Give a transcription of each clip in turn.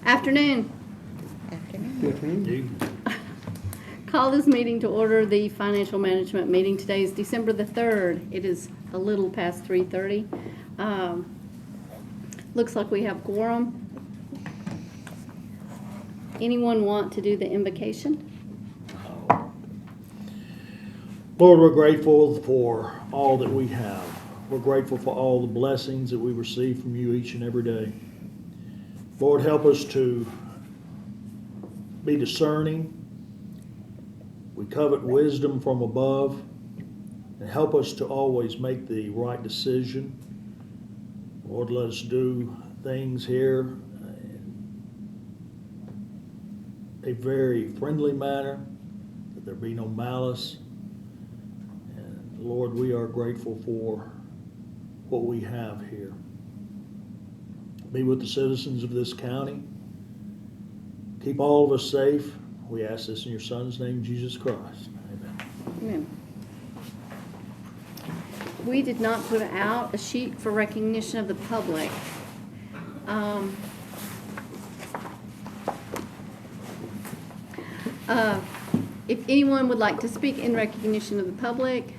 Afternoon. Call this meeting to order, the financial management meeting. Today is December the 3rd. It is a little past 3:30. Looks like we have quorum. Anyone want to do the invocation? Lord, we're grateful for all that we have. We're grateful for all the blessings that we receive from you each and every day. Lord, help us to be discerning. We covet wisdom from above, and help us to always make the right decision. Lord, let us do things here in a very friendly manner, that there be no malice. And Lord, we are grateful for what we have here. Be with the citizens of this county. Keep all of us safe. We ask this in your Son's name, Jesus Christ. Amen. Amen. We did not put out a sheet for recognition of the public. If anyone would like to speak in recognition of the public.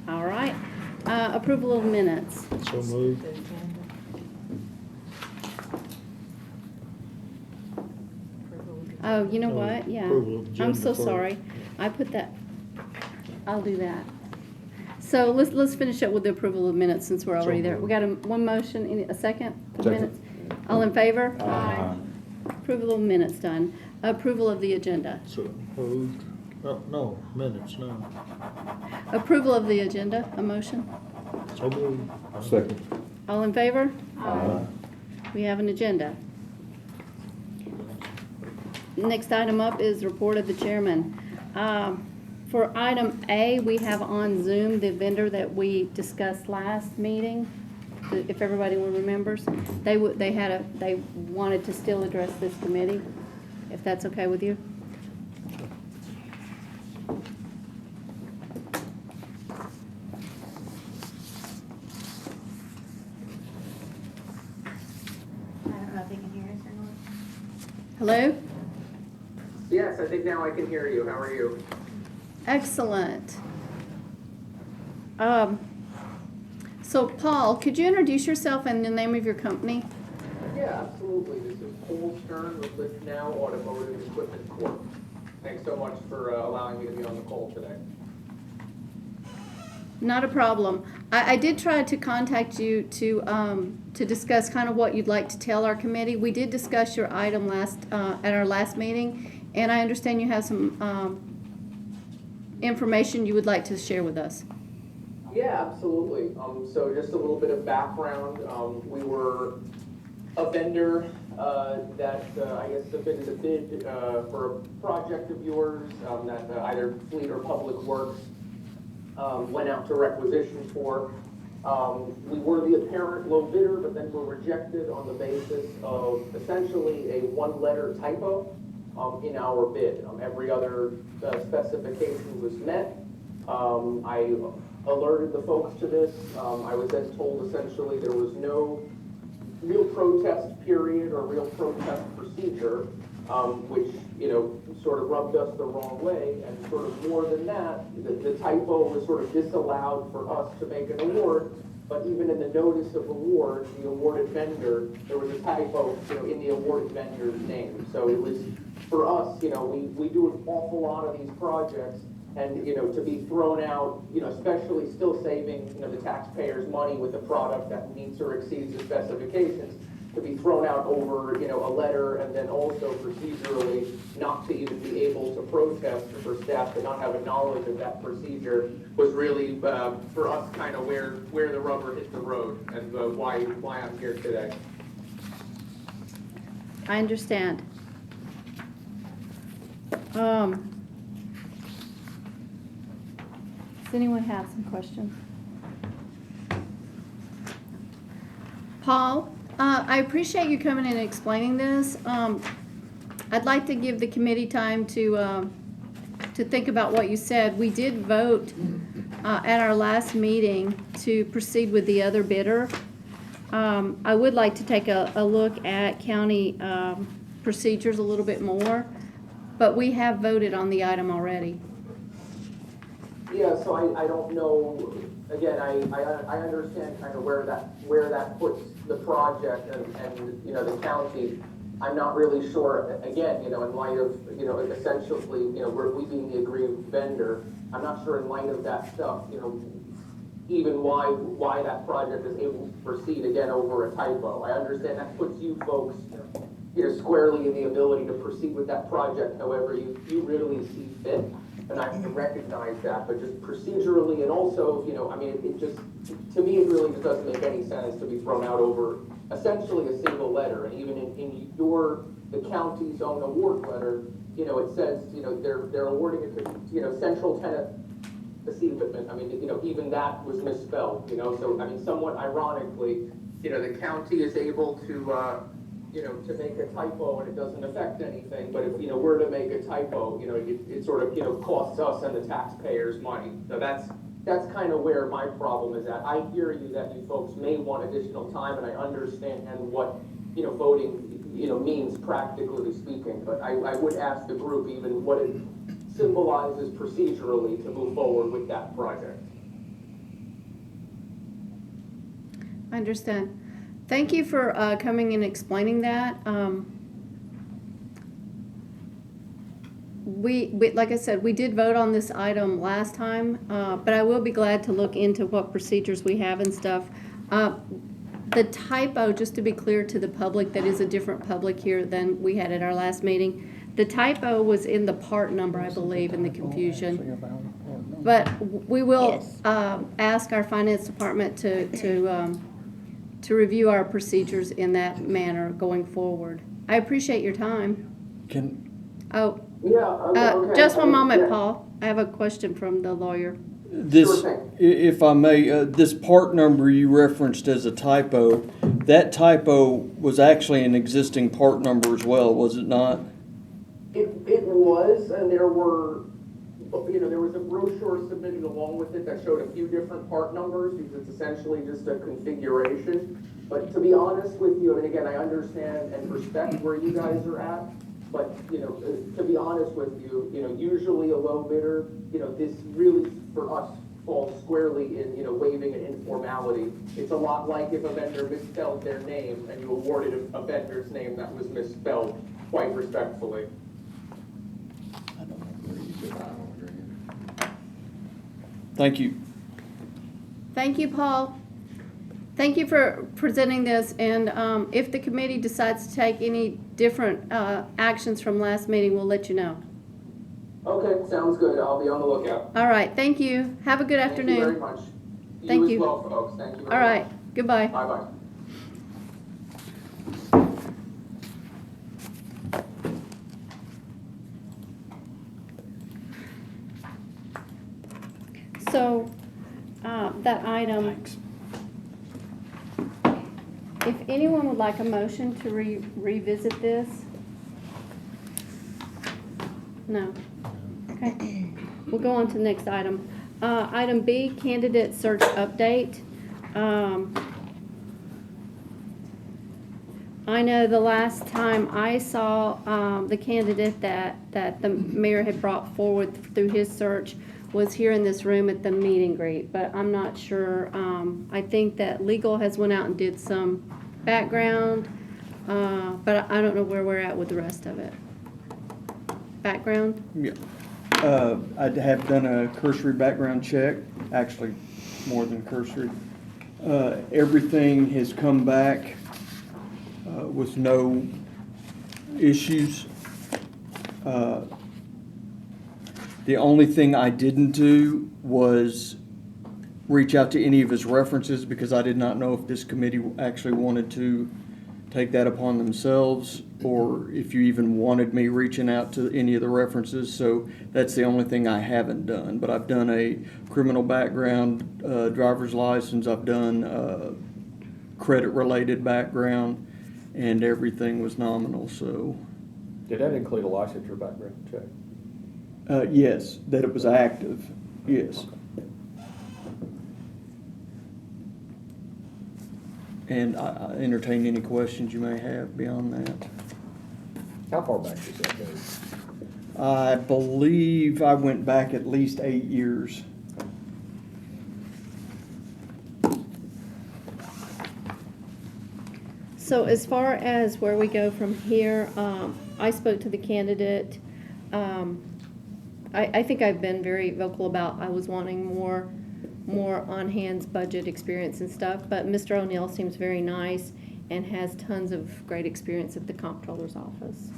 All right. Approval of minutes. So moved. Oh, you know what? Yeah. Approval of I'm agenda so first. sorry. I put that. I'll do that. So let's finish up with the approval of minutes since we're already there. We got one motion, a second for the minutes? All in favor? Aye. Approval of minutes done. Approval of the agenda. So moved. Oh, no, minutes, no. Approval of the agenda, a motion. So moved. Second. All in favor? Aye. We have an agenda. Next item up is report of the chairman. For item A, we have on Zoom the vendor that we discussed last meeting. If everybody remembers, they wanted to still address this committee, if that's okay with you. I don't know if they can hear us or not. Hello? Yes, I think now I can hear you. How are you? Excellent. So Paul, could you introduce yourself and the name of your company? Yeah, absolutely. This is Paul Stern with Lift Now Automotive Equipment Corp. Thanks so much for allowing me to be on the call today. Not a problem. I did try to contact you to discuss kind of what you'd like to tell our committee. We did discuss your item at our last meeting, and I understand you have some information you would like to share with us. Yeah, absolutely. So just a little bit of background. We were a vendor that I guess submitted a bid for a project of yours that either Fleet or Public Works went out to requisition for. We were the apparent low bidder, but then were rejected on the basis of essentially a one-letter typo in our bid. Every other specification was met. I alerted the folks to this. I was then told essentially there was no real protest period or real protest procedure, which, you know, sort of rubbed us the wrong way. And sort of more than that, the typo was sort of disallowed for us to make an award. But even in the notice of award, the awarded vendor, there was a typo, you know, in the awarded vendor's name. So it was, for us, you know, we do an awful lot of these projects, and, you know, to be thrown out, you know, especially still saving, you know, the taxpayers' money with a product that meets or exceeds the specifications, to be thrown out over, you know, a letter, and then also procedurally not to even be able to protest, for staff to not have a knowledge of that procedure, was really, for us, kind of where the rubber hit the road, and why I'm here today. I understand. Does anyone have some questions? Paul, I appreciate you coming in and explaining this. I'd like to give the committee time to think about what you said. We did vote at our last meeting to proceed with the other bidder. I would like to take a look at county procedures a little bit more, but we have voted on the item already. Yeah, so I don't know, again, I understand kind of where that puts the project and, you know, the county. I'm not really sure, again, you know, in light of, you know, essentially, you know, we being the aggrieved vendor, I'm not sure in light of that stuff, you know, even why that project is able to proceed again over a typo. I understand that puts you folks, you know, squarely in the ability to proceed with that project however you really see fit. And I can recognize that, but just procedurally and also, you know, I mean, it just, to me, it really just doesn't make any sense to be thrown out over essentially a single letter. And even in the county's own award letter, you know, it says, you know, they're awarding it to, you know, central tenant assignment. I mean, you know, even that was misspelled, you know, so, I mean, somewhat ironically, you know, the county is able to, you know, to make a typo and it doesn't affect anything, but if, you know, we're to make a typo, you know, it sort of, you know, costs us and the taxpayers money. So that's kind of where my problem is at. I hear you that you folks may want additional time, and I understand what, you know, voting, you know, means practically speaking, but I would ask the group even what it symbolizes procedurally to move forward with that project. I understand. Thank you for coming and explaining that. We, like I said, we did vote on this item last time, but I will be glad to look into what procedures we have and stuff. The typo, just to be clear to the public, that is a different public here than we had at our last meeting. The typo was in the part number, I believe, in the confusion. But we will ask our finance department to review our procedures in that manner going forward. I appreciate your time. Just one moment, Paul. I have a question from the lawyer. This, if I may, this part number you referenced as a typo, that typo was actually an existing part number as well, was it not? It was, and there were, you know, there was a brochure submitted along with it that showed a few different part numbers because it's essentially just a configuration. But to be honest with you, I mean, again, I understand and respect where you guys are at, but, you know, to be honest with you, you know, usually a low bidder, you know, this really, for us, falls squarely in, you know, waiving an informality. It's a lot like if a vendor misspelled their name and you awarded a vendor's name that was misspelled, quite respectfully. Thank you. Thank you, Paul. Thank you for presenting this, and if the committee decides to take any different actions from last meeting, we'll let you know. Okay, sounds good. I'll be on the lookout. All right, thank you. Have a good afternoon. Thank you very much. Thank You you. as well, folks. Thank you very All right, much. goodbye. Bye-bye. So, that item, if anyone would like a motion to revisit this? No. Okay. We'll go on to the next item. Item B, candidate search update. I know the last time I saw the candidate that the mayor had brought forward through his search was here in this room at the meet and greet, but I'm not sure. I think that legal has went out and did some background, but I don't know where we're at with the rest of it. Background? Yeah. I have done a cursory background check, actually more than cursory. Everything has come back with no issues. The only thing I didn't do was reach out to any of his references because I did not know if this committee actually wanted to take that upon themselves or if you even wanted me reaching out to any of the references. So that's the only thing I haven't done. But I've done a criminal background, driver's license. I've done credit-related background, and everything was nominal. So, Did that include a licensure background check? yes, that it was active. Yes. And I entertain any questions you may have beyond that. How far back does that go? I believe I went back at least 8 years. So as far as where we go from here, I spoke to the candidate. I think I've been very vocal about I was wanting more on-hands budget experience and stuff, but Mr. O'Neill seems very nice and has tons of great experience at the comptroller's office.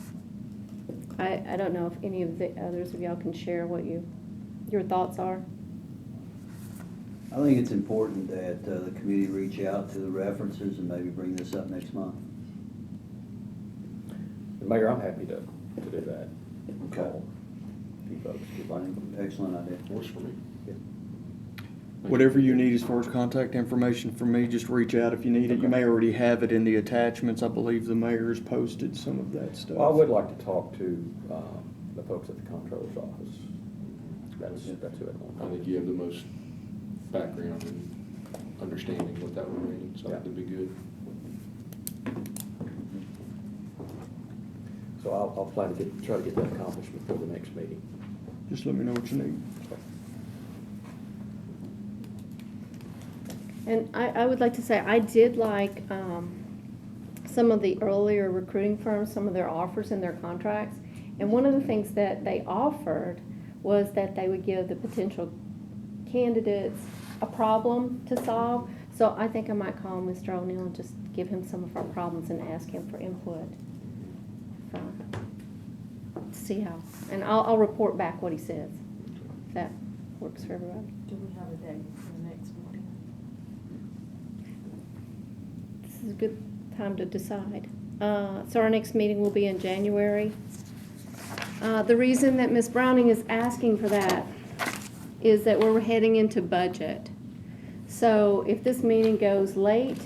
I don't know if any of the others of y'all can share what your thoughts are. I think it's important that the committee reach out to the references and maybe bring this up next month. Mayor, I'm happy to do that. Okay. Call you folks. I think excellent idea. Works for me. Whatever you need as far as contact information from me, just reach out if you need it. You may already have it in the attachments. I believe the mayor's posted some of that stuff. Well, I would like to talk to the folks at the comptroller's office. That's who I want. I think you have the most background and understanding what that would mean, so Yeah. that'd be good. So I'll try to get that accomplished before the next meeting. Just let me know what you need. And I would like to say, I did like some of the earlier recruiting firms, some of their offers and their contracts. And one of the things that they offered was that they would give the potential candidates a problem to solve. So I think I might call Mr. O'Neill and just give him some of our problems and ask him for input. See how, and I'll report back what he says, if that works for everybody. Do we have a date for the next meeting? This is a good time to decide. So our next meeting will be in January. The reason that Ms. Browning is asking for that is that we're heading into budget. So if this meeting goes late,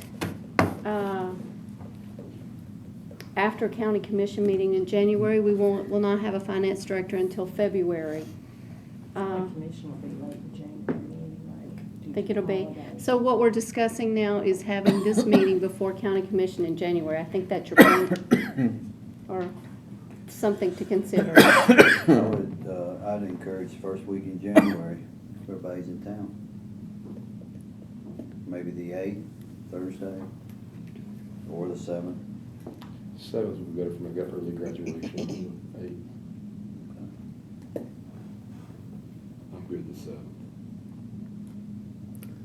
after county commission meeting in January, we will not have a finance director until February. The commission will be late in January anyway. Think it'll be. So what we're discussing now is having this meeting before county commission in January. I think that's your plan, or something to consider. I'd encourage first week in January, if everybody's in town. Maybe the 8th, Thursday, or the 7th. 7th would be better for me, I got early graduation. 8. I'm good with the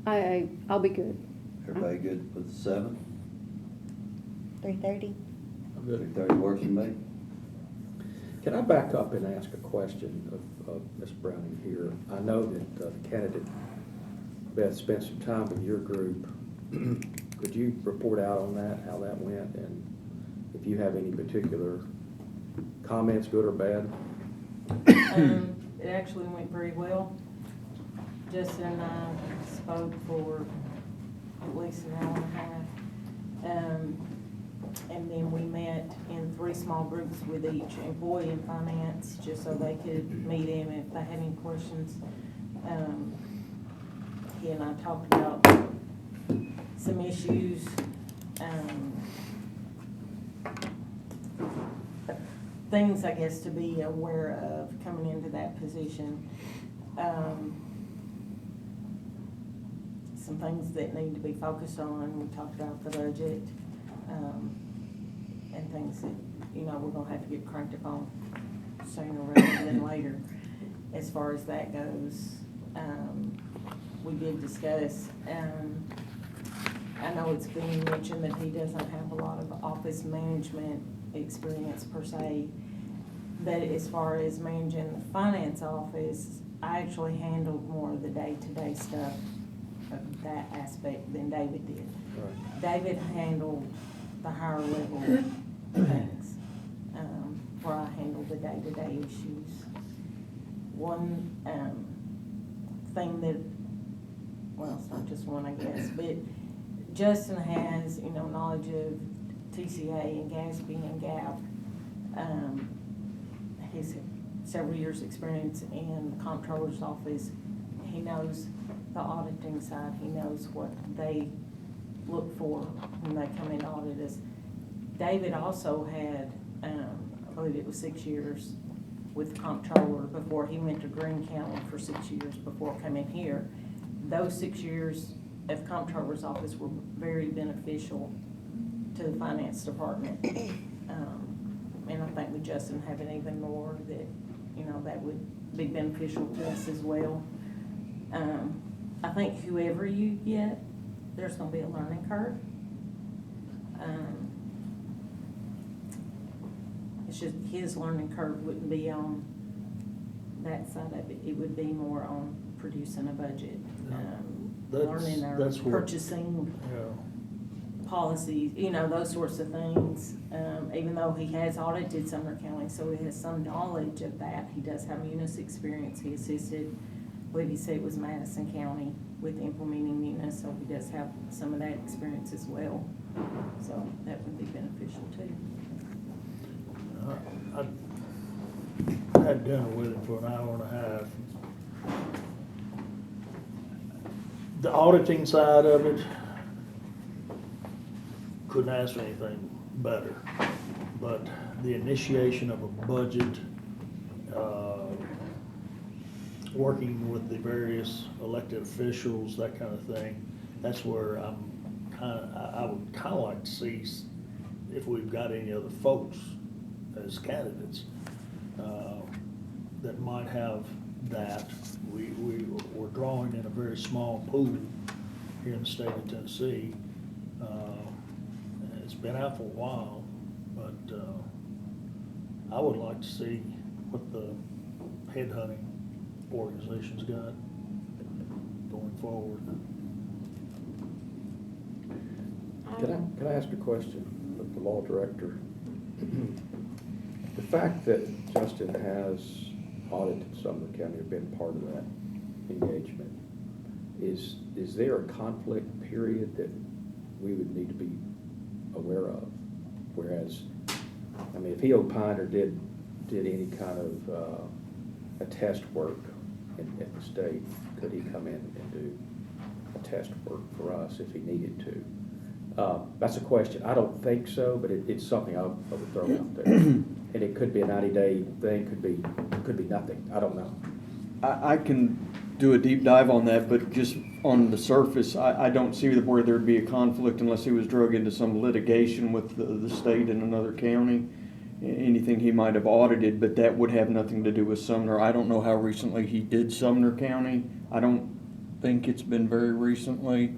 7th. I'll be good. Everybody good with the 7th? 3:30? I'm good. 3:30 works for me. Can I back up and ask a question of Ms. Browning here? I know that the candidate, Beth, spent some time with your group. Could you report out on that, how that went, and if you have any particular comments, good or bad? It actually went very well. Justin and I spoke for at least an hour and a half. And then we met in 3 small groups with each employee in finance, just so they could meet him if they had any questions. He and I talked about some issues, things I guess to be aware of coming into that position. Some things that need to be focused on. We talked about the budget, and things that, we're gonna have to get cranked up on sooner rather than later. As far as that goes, we did discuss, I know it's been mentioned that he doesn't have a lot of office management experience per se, but as far as managing the finance office, I actually handled more of the day-to-day stuff of that aspect than David did. Right. David handled the higher level things, where I handled the day-to-day issues. One thing that, well, it's not just one, I guess, but Justin has, knowledge of TCA and GASB and GAP. He's had several years' experience in the comptroller's office. He knows the auditing side. He knows what they look for when they come in to audit us. David also had, I believe it was 6 years with the comptroller before he went to Greene County for 6 years before coming here. Those 6 years of comptroller's office were very beneficial to the finance department. And I think with Justin having even more that, you know, that would be beneficial to us as well. I think whoever you get, there's gonna be a learning curve. It's just his learning curve wouldn't be on that side of it. It would be more on producing a budget, learning our that's what- purchasing policies, you know, those sorts of things. Even though he has audited Sumner County, so he has some knowledge of that. He does have Munis experience. He assisted, I believe he said it was Madison County with implementing Munis, so he does have some of that experience as well. So that would be beneficial too. I had dinner with him for an hour and a half. The auditing side of it, couldn't ask for anything better. But the initiation of a budget, working with the various elected officials, that kind of thing, that's where I would kind of like to see if we've got any other folks as candidates that might have that. We're drawing in a very small pool here in the state of Tennessee. It's been out for a while, but I would like to see what the headhunting organization's got going forward. Can I ask a question of the law director? The fact that Justin has audited Sumner County or been part of that engagement, is there a conflict period that we would need to be aware of? Whereas, I mean, if he opined or did any kind of a test work at the state, could he come in and do a test work for us if he needed to? That's a question. I don't think so, but it's something I would throw out there. And it could be a 90-day thing, could be nothing. I don't know. I can do a deep dive on that, but just on the surface, I don't see where there'd be a conflict unless he was drug into some litigation with the state in another county. Anything he might have audited, but that would have nothing to do with Sumner. I don't know how recently he did Sumner County. I don't think it's been very recently.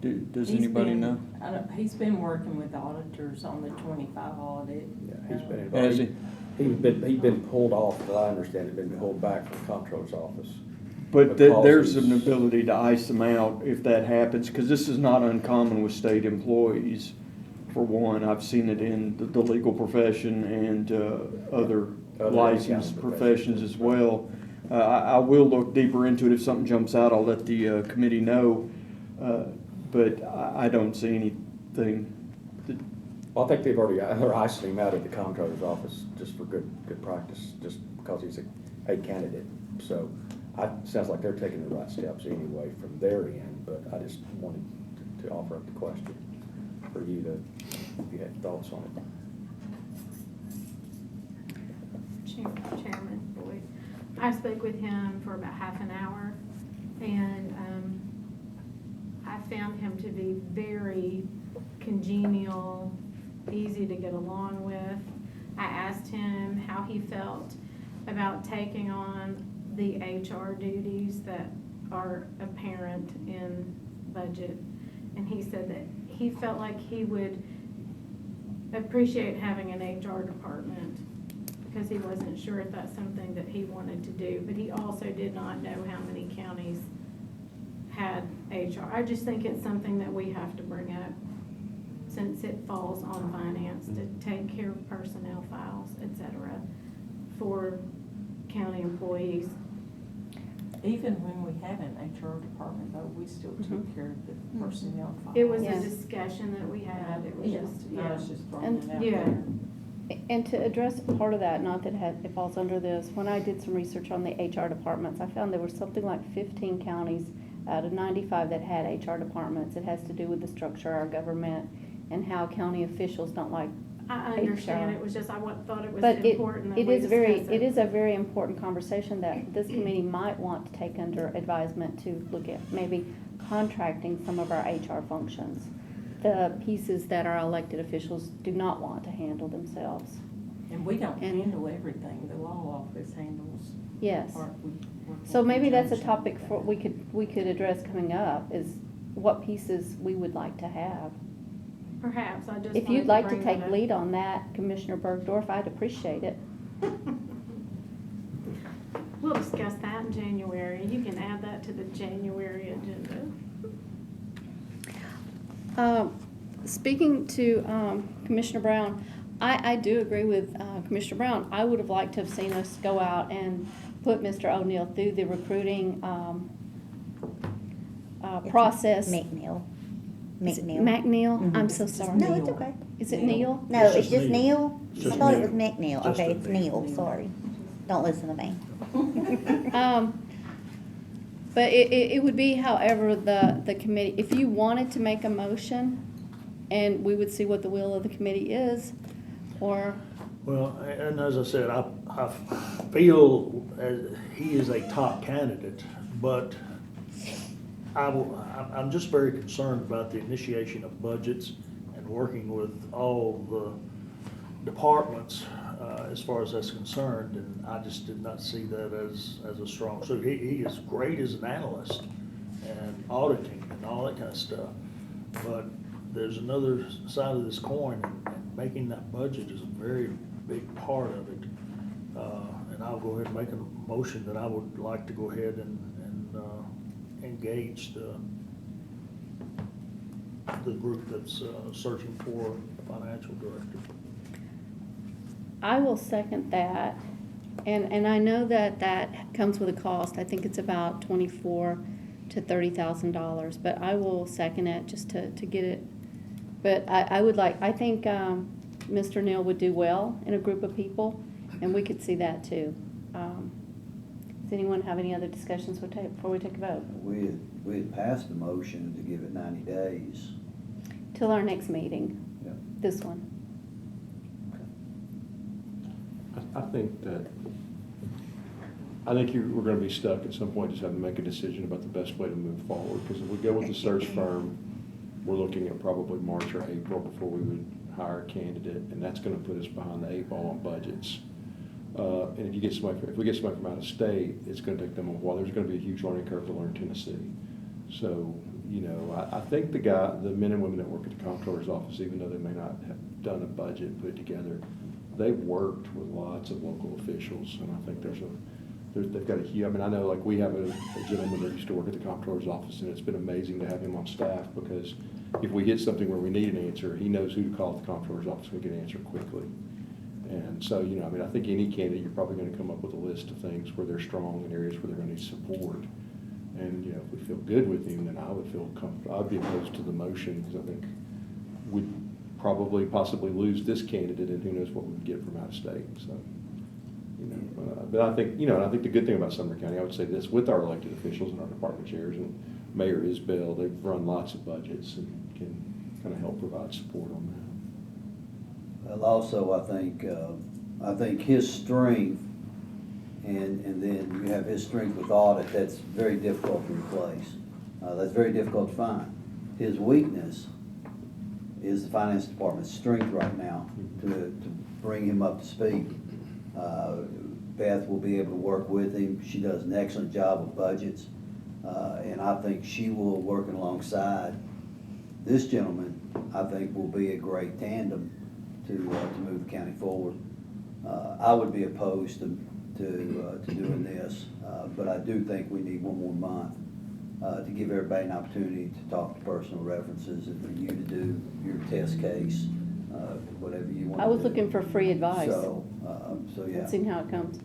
Does anybody know? He's been working with auditors on the 25 audit. Yeah, he's been involved. Has he? He's been pulled off, as I understand it, been pulled back from the comptroller's office. But Because there's he's- an ability to ice them out if that happens, because this is not uncommon with state employees. For one, I've seen it in the legal profession and other licensed accounting professions as well. I will look deeper into it. If something jumps out, I'll let the committee know. But I don't see anything. Well, I think they're icing him out at the comptroller's office just for good practice, just because he's a candidate. So, sounds like they're taking the right steps anyway from their end, but I just wanted to offer up the question for you if you had thoughts on it. Chairman Boyd, I spoke with him for about half an hour, and I found him to be very congenial, easy to get along with. I asked him how he felt about taking on the HR duties that are apparent in budget, and he said that he felt like he would appreciate having an HR department because he wasn't sure if that's something that he wanted to do, but he also did not know how many counties had HR. I just think it's something that we have to bring up since it falls on finance to take care of personnel files, et cetera, for county employees. Even when we had an HR department, though, we still took care of the personnel files. It was a Yes. discussion that we had. It was Yeah, just, I was just throwing And- it out yeah. there. And to address part of that, not that it falls under this, when I did some research on the HR departments, I found there were something like 15 counties out of 95 that had HR departments. It has to do with the structure of our government and how county officials don't like I understand, HR. it was just, thought it was But important that it we is very, discuss it is a very important conversation that this committee might want to take under advisement to look at maybe contracting some of our HR functions. The pieces that our elected officials do not want to handle themselves. And we don't And- handle everything, the law office handles. Yes. Or we work So in maybe that's a conjunction topic with for, that. we could address coming up, is what pieces we would like to have. Perhaps, I just If wanted you'd like to bring take that up. lead on that, Commissioner Bergdorf, I'd appreciate it. We'll discuss that in January. You can add that to the January agenda. Speaking to Commissioner Brown, I do agree with Commissioner Brown. I would have liked to have seen us go out and put Mr. O'Neill through the recruiting process. McNeil. Is it McNeil. McNeil? I'm Mhm. so sorry. No, it's okay. Is it Neil? No, It's it's just just Neil. Neil? It's I just thought it was Neil. McNeil. Just Okay, a it's Neil. Neil, sorry. Don't listen to me. But it would be, however, the committee, if you wanted to make a motion, and we would see what the will of the committee is, or, Well, and as I said, I feel he is a top candidate, but I'm just very concerned about the initiation of budgets and working with all the departments as far as that's concerned, and I just did not see that as a strong suit. He is great as an analyst and auditing and all that kind of stuff, but there's another side of this coin, and making that budget is a very big part of it. And I'll go ahead and make a motion that I would like to go ahead and engage the group that's searching for a financial director. I will second that. And I know that that comes with a cost. I think it's about $24,000 to $30,000, but I will second it just to get it. But I think Mr. Neal would do well in a group of people, and we could see that too. Does anyone have any other discussions before we take a vote? We had passed the motion to give it 90 days. Till our next meeting, Yeah. this one. I think we're gonna be stuck at some point, just having to make a decision about the best way to move forward. Because if we go with the search firm, we're looking at probably March or April before we would hire a candidate, and that's gonna put us behind the 8 ball on budgets. And if we get somebody from out of state, it's gonna take them a while. There's gonna be a huge learning curve to learn Tennessee. So, I think the men and women that work at the comptroller's office, even though they may not have done a budget, put it together, they've worked with lots of local officials, and I think they've got a huge, I know, like, we have a gentleman that used to work at the comptroller's office, and it's been amazing to have him on staff, because if we hit something where we need an answer, he knows who to call at the comptroller's office, and we get an answer quickly. And so, I think any candidate, you're probably gonna come up with a list of things where they're strong and areas where they're gonna need support. And, if we feel good with him, then I would feel comfortable. I'd be opposed to the motion, because I think we'd probably possibly lose this candidate, and who knows what we'd get from out of state, so. But I think, I think the good thing about Sumner County, I would say this, with our elected officials and our department chairs and Mayor Isbell, they've run lots of budgets and can kind of help provide support on that. Well, also, I think his strength, and then you have his strength with audit, that's very difficult to replace. That's very difficult to find. His weakness is the finance department's strength right now to bring him up to speed. Beth will be able to work with him. She does an excellent job of budgets. And I think she will, working alongside this gentleman, I think will be a great tandem to move the county forward. I would be opposed to doing this, but I do think we need one more month to give everybody an opportunity to talk to personal references and for you to do your test case, whatever you want to do. I was looking for free advice. So yeah. Let's see how it comes.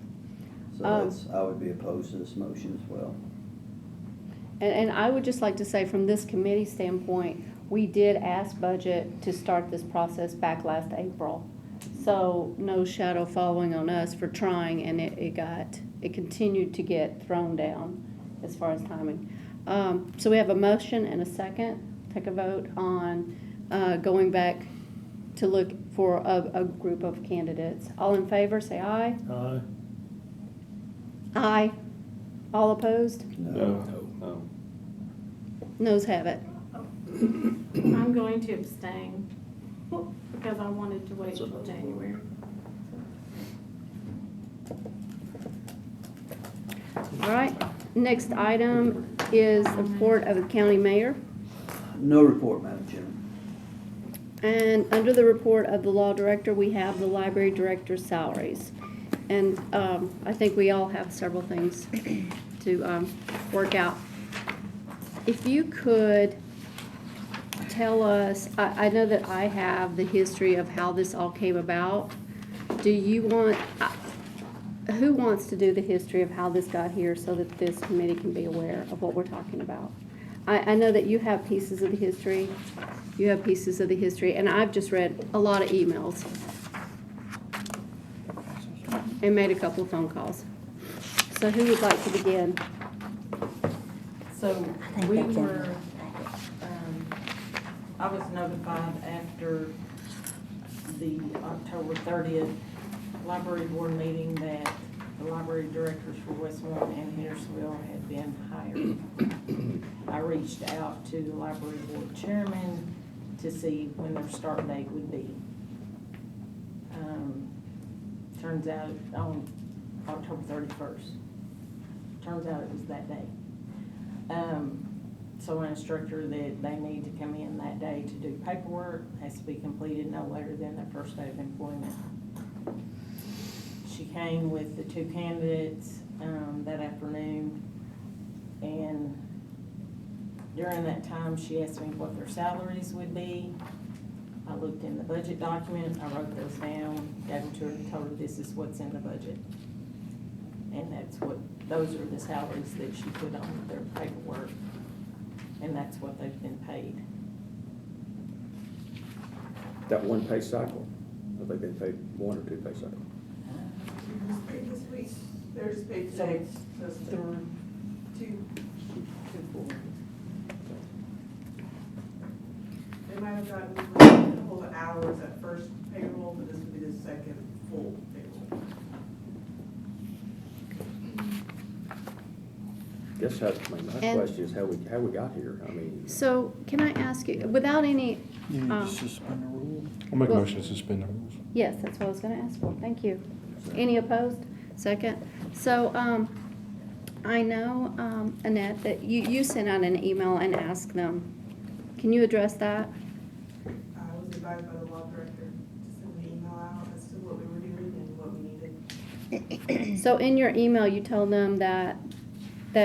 So I would be opposed to this motion as well. And I would just like to say, from this committee standpoint, we did ask budget to start this process back last April. So no shadow following on us for trying, and it continued to get thrown down as far as timing. So we have a motion and a second. Take a vote on going back to look for a group of candidates. All in favor, say aye. Aye. Aye. All opposed? No. No. Noes have it. I'm going to abstain because I wanted to wait till January. All right, next item is the report of the county mayor. No report, Madam Chairman. And under the report of the law director, we have the library director's salaries. And I think we all have several things to work out. If you could tell us, I know that I have the history of how this all came about. Do you want, who wants to do the history of how this got here so that this committee can be aware of what we're talking about? I know that you have pieces of the history. You have pieces of the history, and I've just read a lot of emails and made a couple of phone calls. So who would like to begin? So think we that's in were, the I was notified after the October 30th library board meeting that the library directors for Westmoreland and Hendersonville had been hired. I reached out to the library board chairman to see when their start date would be. Turns out on October 31st. Turns out it was that day. So I instructed her that they need to come in that day to do paperwork, has to be completed no later than their first day of employment. She came with the two candidates that afternoon, and during that time, she asked me what their salaries would be. I looked in the budget document, I wrote those down, gave them to her and told her this is what's in the budget. And those are the salaries that she put on their paperwork, and that's what they've been paid. That one pay cycle, have they been paid one or two pay cycles? This week, they're just paid So today. it's Those the two. 240. They might have gotten a whole of hours at first payroll, but this would be the second full payroll. Guess my And- question is how we got here, I mean. So can I ask you, without any, You need to suspend the rule. I'll make a Well- motion to suspend the rules. yes, that's what I was gonna ask for, thank you. Any opposed? Second. So, I know, Annette, that you sent out an email and asked them. Can you address that? I was advised by the law director to send an email out as to what we were doing and what we needed. So in your email, you told them that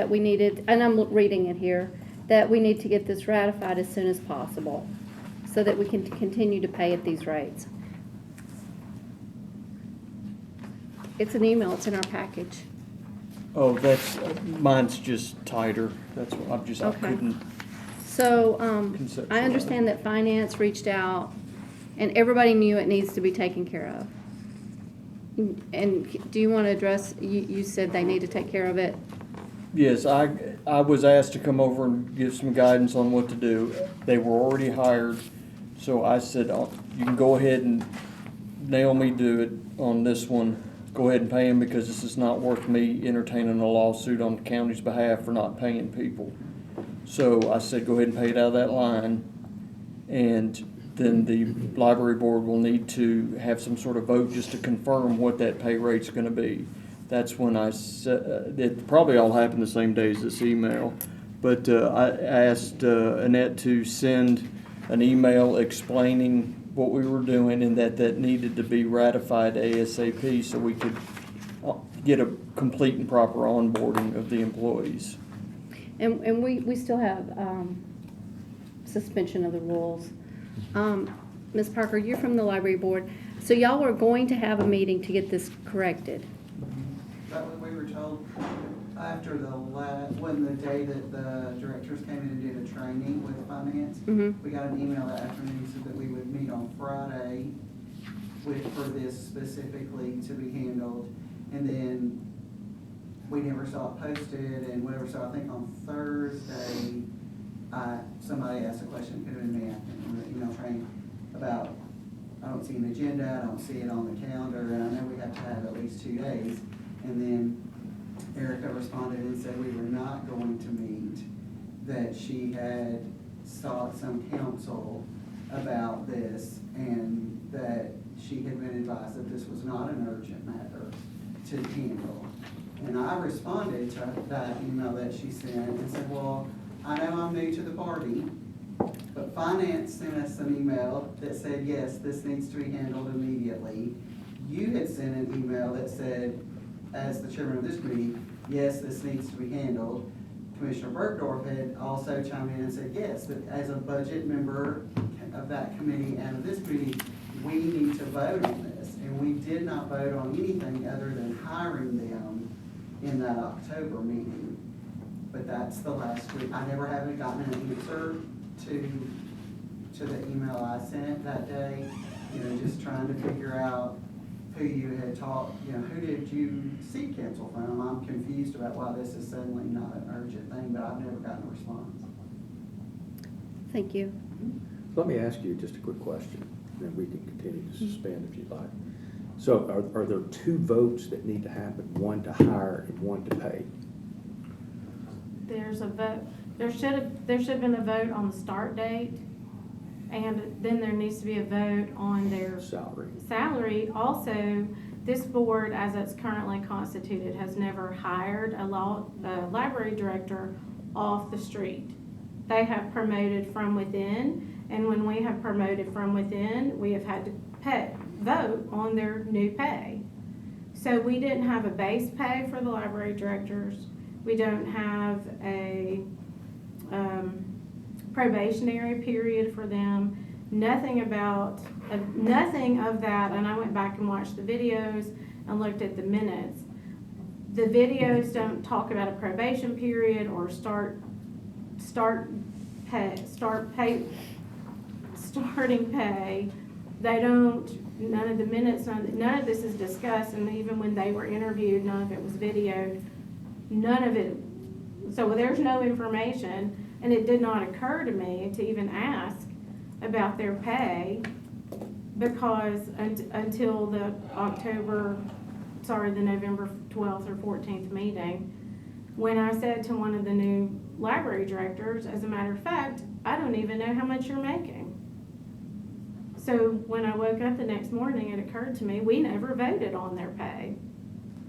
we needed, and I'm reading it here, that we need to get this ratified as soon as possible so that we can continue to pay at these rates. It's an email, it's in our package. Oh, mine's just tighter. That's what, I Okay. couldn't. So, Conceptualize. I understand that finance reached out and everybody knew it needs to be taken care of. And do you want to address, you said they need to take care of it? Yes, I was asked to come over and give some guidance on what to do. They were already hired, so I said, "Oh, you can go ahead and nail me to it on this one. Go ahead and pay him because this is not worth me entertaining a lawsuit on the county's behalf for not paying people." So I said, go ahead and pay it out of that line. And then the library board will need to have some sort of vote just to confirm what that pay rate's gonna be. That's when I said, it probably all happened the same day as this email. But I asked Annette to send an email explaining what we were doing and that needed to be ratified ASAP so we could get a complete and proper onboarding of the employees. And we still have suspension of the rules. Ms. Parker, you're from the library board, so y'all were going to have a meeting to get this corrected. That what we were told after when the day that the directors came in and did a training with finance. Mhm. We got an email that afternoon said that we would meet on Friday for this specifically to be handled. And then we never saw it posted and whatever, so I think on Thursday, somebody asked a question, could have been me, I can't remember, the email train, about, I don't see an agenda, I don't see it on the calendar, and I know we have to have at least 2 days. And then Erica responded and said we were not going to meet, that she had sought some counsel about this, and that she had been advised that this was not an urgent matter to handle. And I responded to that email that she sent and said, well, I know I'm new to the party, but finance sent us an email that said, yes, this needs to be handled immediately. You had sent an email that said, as the chairman of this committee, yes, this needs to be handled. Commissioner Bergdorf had also chimed in and said, yes, that as a budget member of that committee and of this committee, we need to vote on this. And we did not vote on anything other than hiring them in that October meeting. But that's the last week. I never haven't gotten an answer to the email I sent that day, just trying to figure out who you had talked, who did you seek counsel from? I'm confused about why this is suddenly not an urgent thing, but I've never gotten a response. Thank you. Let me ask you just a quick question, and then we can continue to suspend if you'd like. So are there 2 votes that need to happen, one to hire and one to pay? There's a vote, there should have been a vote on the start date, and then there needs to be a vote on their salary. Also, this board, as it's currently constituted, has never hired a library director off the street. They have promoted from within, and when we have promoted from within, we have had to vote on their new pay. So we didn't have a base pay for the library directors. We don't have a probationary period for them. Nothing of that, and I went back and watched the videos and looked at the minutes. The videos don't talk about a probation period or starting pay. They don't, none of the minutes, none of this is discussed, and even when they were interviewed, none of it was videoed. None of it, so there's no information, and it did not occur to me to even ask about their pay because until the November 12th or 14th meeting, when I said to one of the new library directors, as a matter of fact, I don't even know how much you're making. So when I woke up the next morning, it occurred to me, we never voted on their pay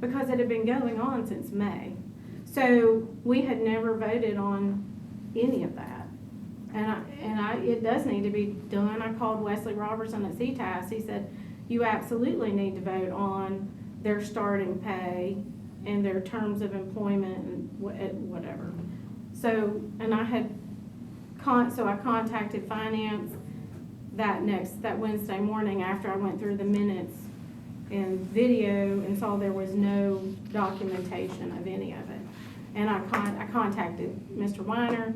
because it had been going on since May. So we had never voted on any of that. And it does need to be done. I called Wesley Robertson at CTAS. He said, you absolutely need to vote on their starting pay and their terms of employment and whatever. So, and I contacted finance that Wednesday morning after I went through the minutes and video and saw there was no documentation of any of it. And I contacted Mr. Weiner,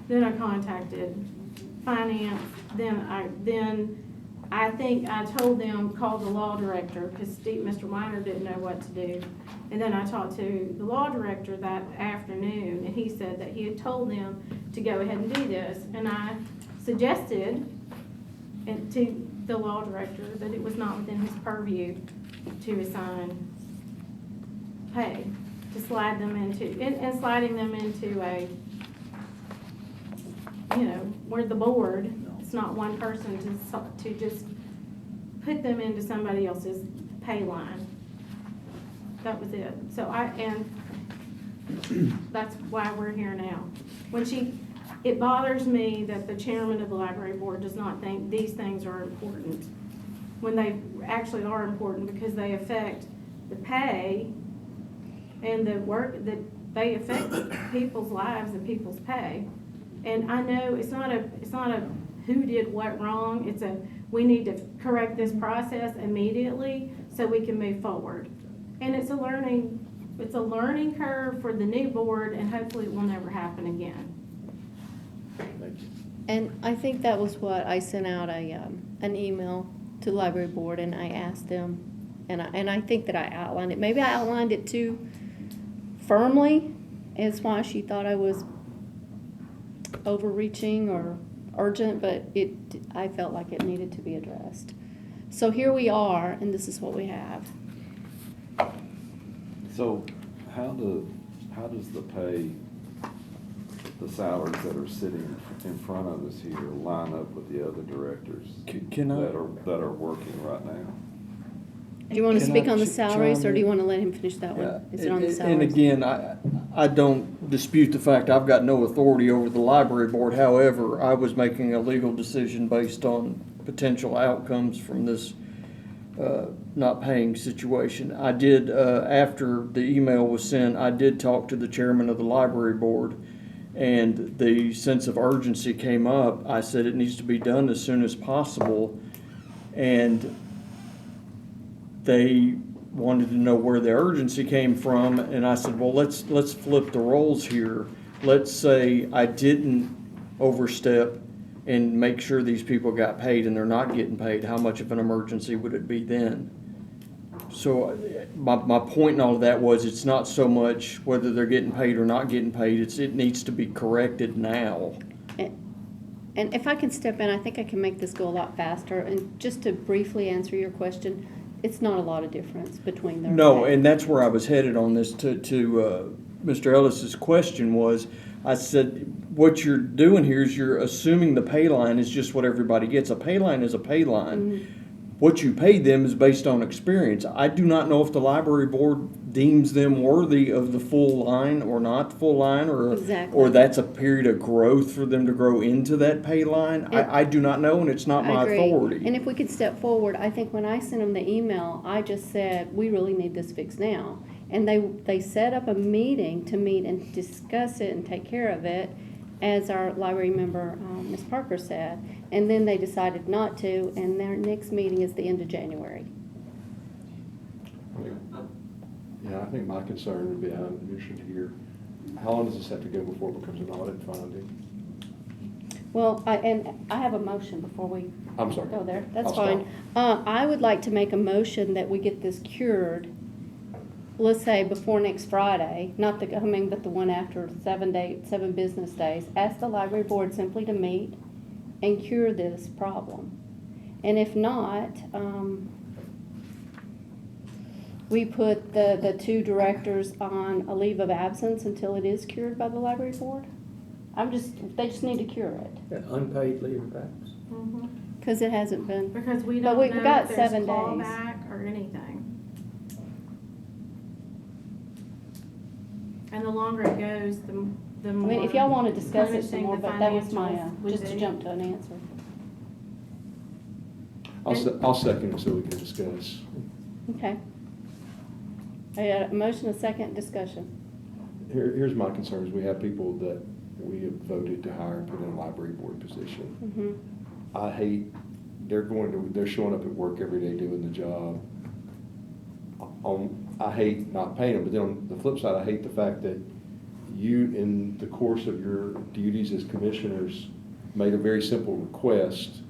then I contacted finance, then I think I told them, call the law director, because Mr. Weiner didn't know what to do. And then I talked to the law director that afternoon, and he said that he had told them to go ahead and do this. And I suggested to the law director that it was not within his purview to assign pay, to slide them into, and sliding them into a, where the board, it's not one person to just put them into somebody else's pay line. That was it. So that's why we're here now. It bothers me that the chairman of the library board does not think these things are important when they actually are important, because they affect the pay and the work, that they affect people's lives and people's pay. And I know it's not a who did what wrong. It's we need to correct this process immediately so we can move forward. And it's a learning curve for the new board, and hopefully it will never happen again. Thank you. And I think that was what I sent out an email to the library board, and I asked them, and I think that I outlined it. Maybe I outlined it too firmly is why she thought I was overreaching or urgent, but I felt like it needed to be addressed. So here we are, and this is what we have. So how does the pay, the salaries that are sitting in front of us here line up with the other directors Can I? that are working right now? Do you want to Can speak I on the chime salaries, or do you in? want to let him finish that Yeah, one? Is it on the and salaries? again, I don't dispute the fact I've got no authority over the library board. However, I was making a legal decision based on potential outcomes from this not paying situation. I did, after the email was sent, I did talk to the chairman of the library board, and the sense of urgency came up. I said it needs to be done as soon as possible, and they wanted to know where the urgency came from, and I said, well, let's flip the roles here. Let's say I didn't overstep and make sure these people got paid and they're not getting paid. How much of an emergency would it be then? So my point in all of that was, it's not so much whether they're getting paid or not getting paid, it needs to be corrected now. And if I can step in, I think I can make this go a lot faster. And just to briefly answer your question, it's not a lot of difference between their No, pay. and that's where I was headed on this to Mr. Ellis's question was, I said, what you're doing here is you're assuming the pay line is just what everybody gets. A pay line is a pay line. Mm-hmm. What you pay them is based on experience. I do not know if the library board deems them worthy of the full line or not full line, Exactly. or that's a period of growth for them to grow into that pay line. I do not know, and it's not I my agree. authority. And if we could step forward, I think when I sent them the email, I just said, we really need this fixed now. And they set up a meeting to meet and discuss it and take care of it, as our library member, Ms. Parker said. And then they decided not to, and their next meeting is the end of January. Yeah, I think my concern would be, I'm interested to hear, how long does this have to go before it becomes an audit finding? Well, I have a motion before we I'm sorry. go there. That's I'll fine. I would like to make a motion that we get this cured, let's say before next Friday, not the coming, but the one after, 7 business days. Ask the library board simply to meet and cure this problem. And if not, we put the 2 directors on a leave of absence until it is cured by the library board. They just need to cure it. That unpaid leave of absence. Mhm. Because it hasn't been. Because we But don't we've know got if there's 7 days. clawback or anything. And the longer it goes, the I more. mean, if y'all want to discuss it some punishing more, the but that was my, financials would just to be. jump to an answer. I'll second it so we can discuss. Okay. I got a motion, a second, discussion. Here's my concerns. We have people that we have voted to hire and put in a library board position. Mm-hmm. I hate, they're showing up at work every day doing the job. I hate not paying them, but then on the flip side, I hate the fact that you, in the course of your duties as commissioners, made a very simple request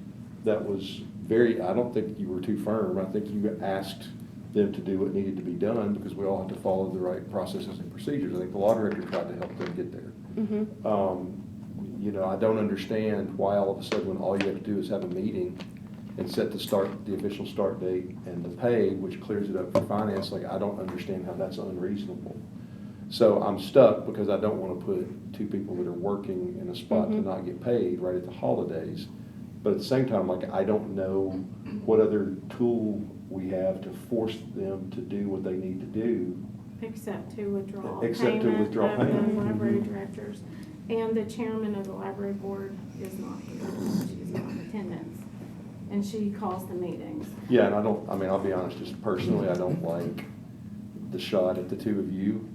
that was I don't think you were too firm. I think you asked them to do what needed to be done, because we all have to follow the right processes and procedures. I think the law director tried to help them get there. Mm-hmm. I don't understand why all of a sudden, when all you have to do is have a meeting and set the official start date and the pay, which clears it up for finance, I don't understand how that's unreasonable. So I'm stuck because I don't want to put 2 people that are working in a spot to not get paid right at the holidays. But at the same time, I don't know what other tool we have to force them to do what they need to do. Except to withdraw Except to payment withdraw of payment. the library directors. And the chairman of the library board is not here. She's not in attendance. And she calls the meetings. Yeah, and I'll be honest, just personally, I don't like the shot at the 2 of you.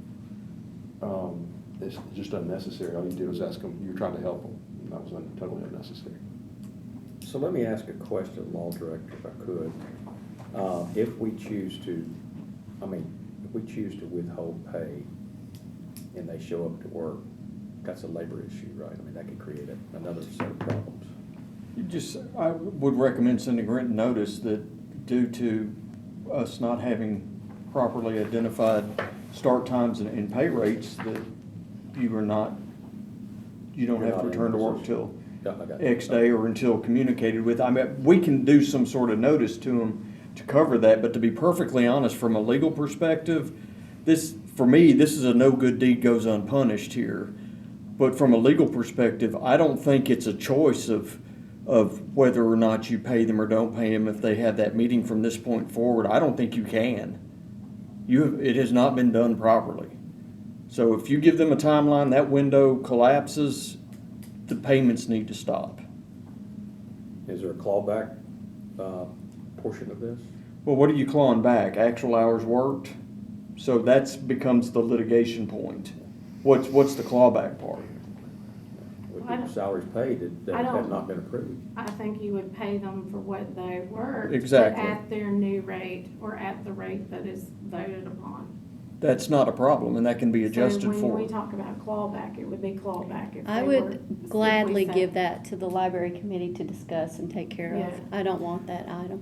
It's just unnecessary. All you did was ask them, you were trying to help them. And that was totally unnecessary. So let me ask a question, law director, if I could. If we choose to withhold pay and they show up to work, that's a labor issue, right? I mean, that could create another set of problems. I would recommend sending written notice that due to us not having properly identified start times and pay rates, that you are not, you don't You're have to not in return to work position. till Yeah, I got you. X day or until communicated with. I mean, we can do some sort of notice to them to cover that, but to be perfectly honest, from a legal perspective, this, for me, this is a no good deed goes unpunished here. But from a legal perspective, I don't think it's a choice of whether or not you pay them or don't pay them if they have that meeting from this point forward. I don't think you can. It has not been done properly. So if you give them a timeline, that window collapses, the payments need to stop. Is there a clawback portion of this? Well, what are you clawing back? Actual hours worked? So that's becomes the litigation point. What's the clawback part? With I the don't- salaries paid that I don't- have not been approved? I think you would pay them for what they worked. Exactly. At their new rate or at the rate that is voted upon. That's not a problem, and that can be adjusted So for. when we talk about clawback, it would be clawback if I they would were- if gladly we give said- that to the library committee to discuss and take care Yeah. of. I don't want that item.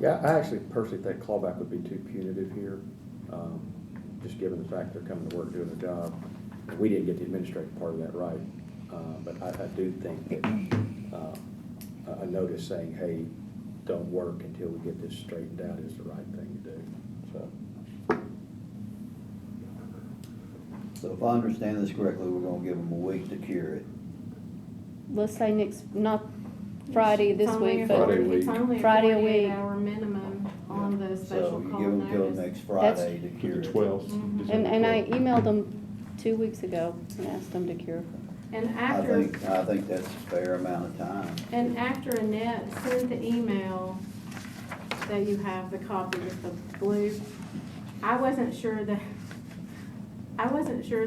Yeah, I actually personally think clawback would be too punitive here, just given the fact they're coming to work doing their job. And we didn't get the administrative part of that right, but I do think that a notice saying, hey, don't work until we get this straightened out is the right thing to do, so. So if I understand this correctly, we're gonna give them a week to cure it. Let's say next, not Friday It's this only week, a but Friday It's week. only a Friday a 48 week. hour minimum on the special So you call give them till notice. next Friday to To cure the it. 12th. Mhm. December And I 12th. emailed them 2 weeks ago and asked them to cure. And I after, think that's a fair amount of time. and after Annette sent the email that you have the copy with the blue, I wasn't sure if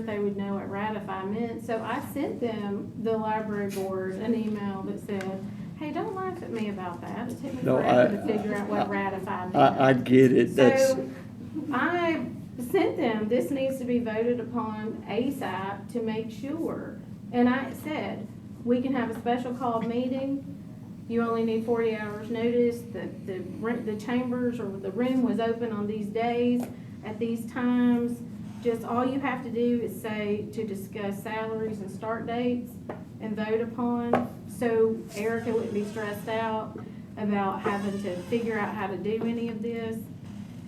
they would know what ratify meant, so I sent them, the library board, an email that said, hey, don't laugh at me about that. It took me No, forever to figure out what ratify meant. I get it, that's, So I sent them, this needs to be voted upon ASAP to make sure. And I said, we can have a special called meeting. You only need 40 hours notice. The chambers or the room was open on these days at these times. Just all you have to do is say to discuss salaries and start dates and vote upon. So Erica wouldn't be stressed out about having to figure out how to do any of this.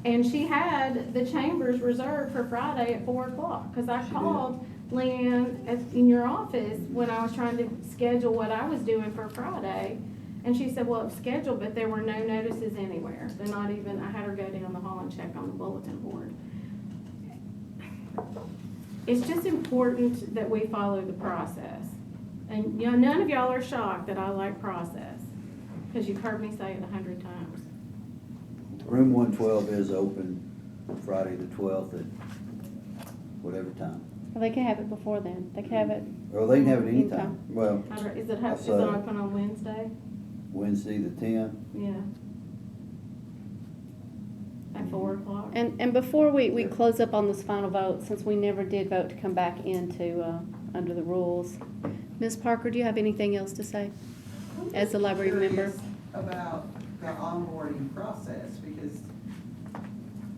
And she had the chambers reserved for Friday at 4 o'clock, because I She did. called Leanne in your office when I was trying to schedule what I was doing for Friday. And she said, well, it's scheduled, but there were no notices anywhere. They're not even, I had her go down the hall and check on the bulletin board. It's just important that we follow the process. And, you know, none of y'all are shocked that I like process, because you've heard me say it 100 times. Room 112 is open Friday the 12th at whatever time. Well, they can have it before then. They can have it. Or they can have it Anytime. anytime. Well, Is it I say- open on Wednesday? Wednesday the 10th. Yeah. At 4 o'clock? And before we close up on this final vote, since we never did vote to come back into, under the rules, Ms. Parker, do you have anything else to say as a library member? Curious about the onboarding process, because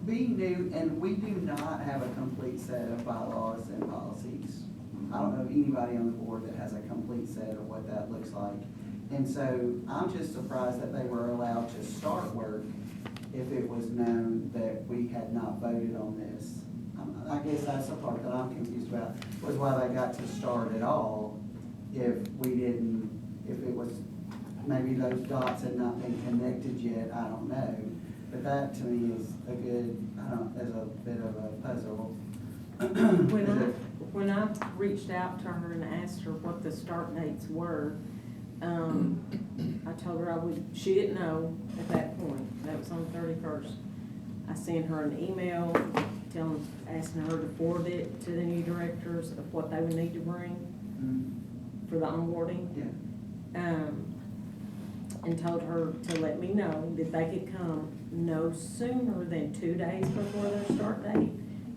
being new, and we do not have a complete set of bylaws and policies. I don't know anybody on the board that has a complete set of what that looks like. And so I'm just surprised that they were allowed to start work if it was known that we had not voted on this. I guess that's the part that I'm confused about, was why they got to start at all if we didn't, if it was, maybe those dots had not been connected yet, I don't know. But that to me is a good, is a bit of a puzzle. When I reached out to her and asked her what the start dates were, I told her she didn't know at that point. That was on the 31st. I sent her an email asking her to forward it to the new directors of what they would need to bring for the onboarding. Yeah. And told her to let me know that they could come no sooner than 2 days before their start date,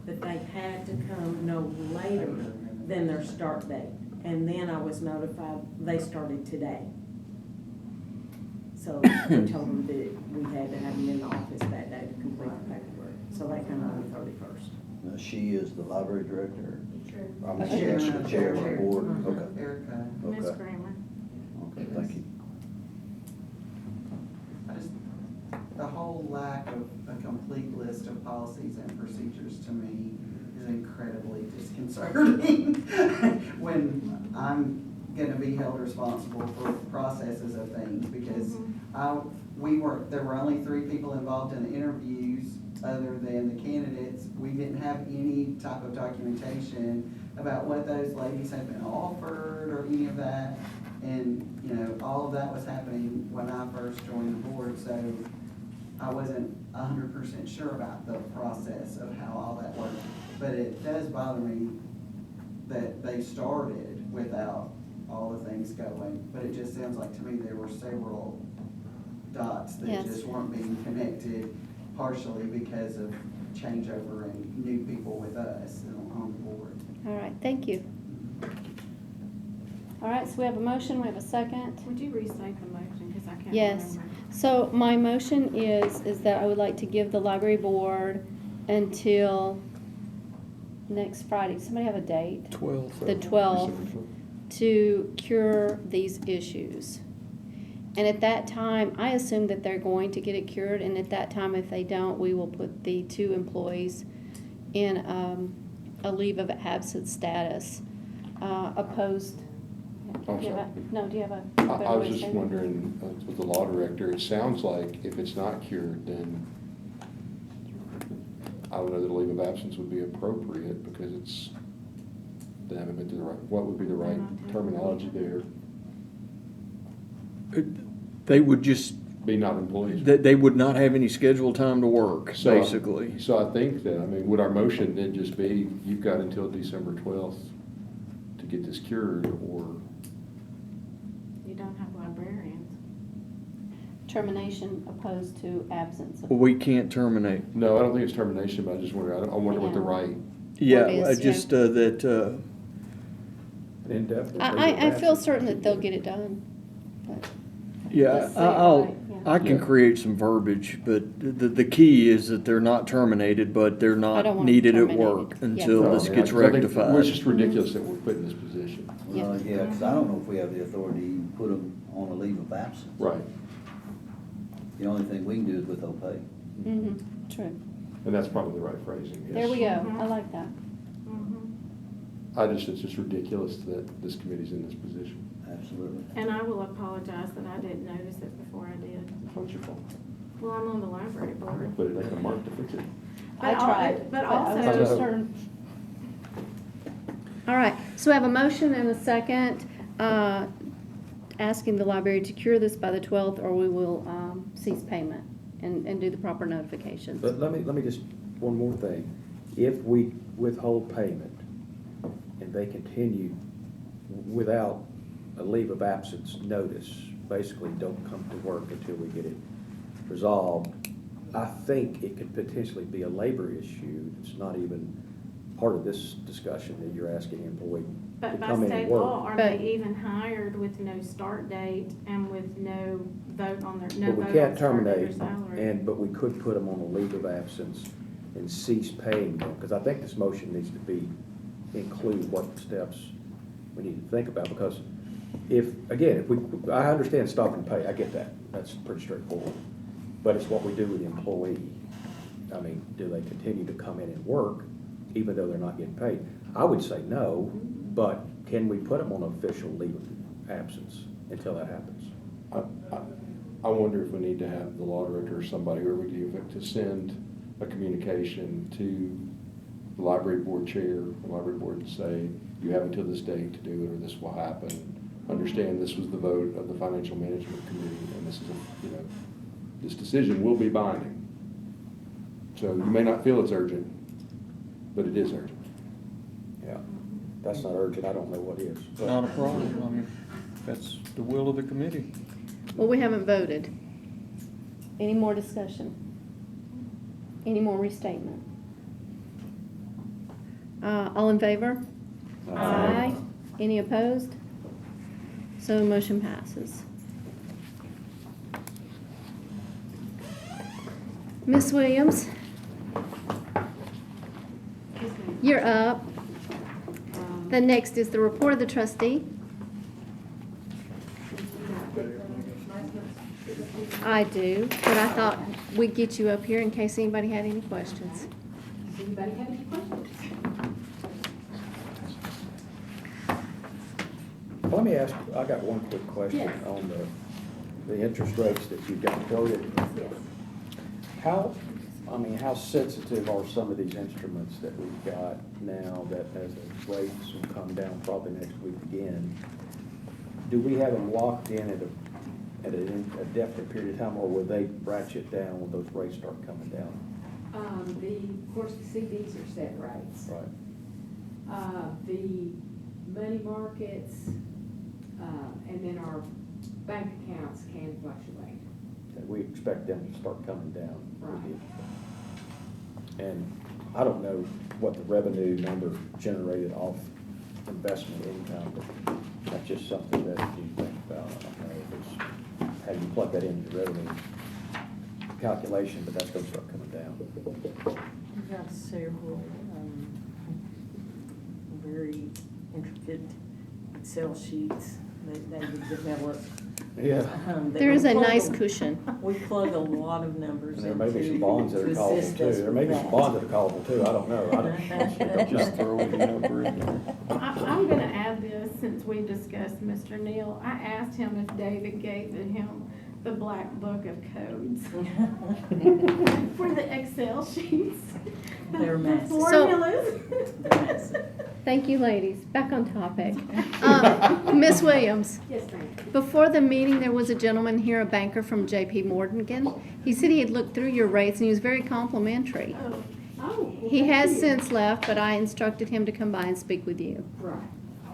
but they had to come no later than their start date. And then I was notified they started today. So I told them that we had to have them in the office that day to complete the paperwork. So they come on the 31st. She is the library director? Chair. I'm the chair of the board, okay. Erica. Ms. Okay. Kramer. Okay, thank you. I just, the whole lack of a complete list of policies and procedures to me is incredibly disconcerting. When I'm gonna be held responsible for processes of things, because there were only 3 people involved in the interviews other than the candidates. We didn't have any type of documentation about what those ladies had been offered or any of that. And, you know, all of that was happening when I first joined the board, so I wasn't 100% sure about the process of how all that worked. But it does bother me that they started without all the things going. But it just sounds like to me there were several dots that Yes. just weren't being connected, partially because of changeover and new people with us on the board. All right, thank you. All right, so we have a motion, we have a second. Would you restate the motion, because I can't remember? Yes, so my motion is that I would like to give the library board until next Friday. Somebody have a date? 12th. The 12th, to cure these issues. And at that time, I assume that they're going to get it cured, and at that time, if they don't, we will put the 2 employees in a leave of absence status, opposed. I'm Do you have sorry. a- No, do you have a? I better was way to just say it? wondering, with the law director, it sounds like if it's not cured, then I don't know that a leave of absence would be appropriate because they haven't been through the right, what would be the right terminology there? They would just, Be not employees. they would not have any scheduled time to work, So- basically. So I think that, I mean, would our motion then just be, you've got until December 12th to get this cured, or? You don't have librarians. Termination opposed to absence. of- We can't terminate. No, I don't think it's termination, but I just wonder, I wonder what the Yeah. right, Yeah, What is, just yeah. that, An indefinite leave of I feel absence certain would that be they'll good. get it done. But yeah, Let's say it right, yeah. I can Yeah. create some verbiage, but the key is that they're not terminated, but they're I don't not want them needed at terminated. work Yeah. until No, this I mean, gets I think rectified. It's just ridiculous that we're put in this position. Well, yeah, because I don't know if we have the authority to put them on a leave of absence. Right. The only thing we can do is withhold pay. Mhm, true. And that's probably the right phrasing, yes. There we go. Mhm. I like that. It's just ridiculous that this committee's in this position. Absolutely. And I will apologize that I didn't notice it before I did. It's not your fault. Well, I'm on the library board. But it ain't a mark to fix it. I But al- tried. but I was also- just certain. All right, so we have a motion and a second, asking the library to cure this by the 12th, or we will cease payment and do the proper notifications. But let me just, one more thing. If we withhold payment and they continue without a leave of absence notice, basically don't come to work until we get it resolved, I think it could potentially be a labor issue. It's not even part of this discussion that you're asking an employee to But by come in state and law, work. are But- they even hired with no start date and with no vote on their, no But we vote can't on start date or terminate, salary? but we could put them on a leave of absence and cease paying them, because I think this motion needs to include what steps we need to think about, because if I understand stopping pay, I get that, that's pretty straightforward. But it's what we do with the employee. I mean, do they continue to come in and work even though they're not getting paid? I would say no, but can we put them on official leave of absence until that happens? I wonder if we need to have the law director or somebody, whoever we do, to send a communication to the library board chair, the library board, and say, you have until this date to do it, or this will happen. Understand this was the vote of the financial management committee, and this is, this decision will be binding. So you may not feel it's urgent, but it is urgent. Yeah, that's not urgent, I don't know what is. but- Not a problem. I mean, that's the will of the committee. Well, we haven't voted. Any more discussion? Any more restatement? All in favor? Aye. Any opposed? So motion passes. Ms. Williams? You're up. The next is the report of the trustee. I do, but I thought we'd get you up here in case anybody had any questions. Does anybody have any questions? Let me ask, I got one quick question Yes. on the interest rates that you got quoted. Yes. How sensitive are some of these instruments that we've got now that as the rates will come down probably next week again? Do we have them locked in at a definite period of time, or will they ratchet down when those rates start coming down? Of course, the CDs are set rates. Right. The money markets, and then our bank accounts can fluctuate. And we expect them to start coming down. Right. And I don't know what the revenue number generated off investment income, but that's just something that you think about. I don't know if it's how you plug that into the revenue calculation, but that's gonna start coming down. We've got several, very intricate Excel sheets that we've developed. Yeah. that There is we a plug nice them- cushion. We plug a lot of numbers And there into may be some bonds that are to callable assist too. us There may with be some that. bonds that are callable too. I don't know. I don't Just throw any number in there. I'm gonna add this, since we discussed Mr. Neal. I asked him if David gave him the black book of codes for the Excel sheets. They're The massive. formulas. They're massive. Thank you, ladies. Back on topic. Ms. Williams, Yes, ma'am. before the meeting, there was a gentleman here, a banker from J.P. Morgan. He said he had looked through your rates and he was very complimentary. Oh, well, He thank has you. since left, but I instructed him to come by and speak with you. Right.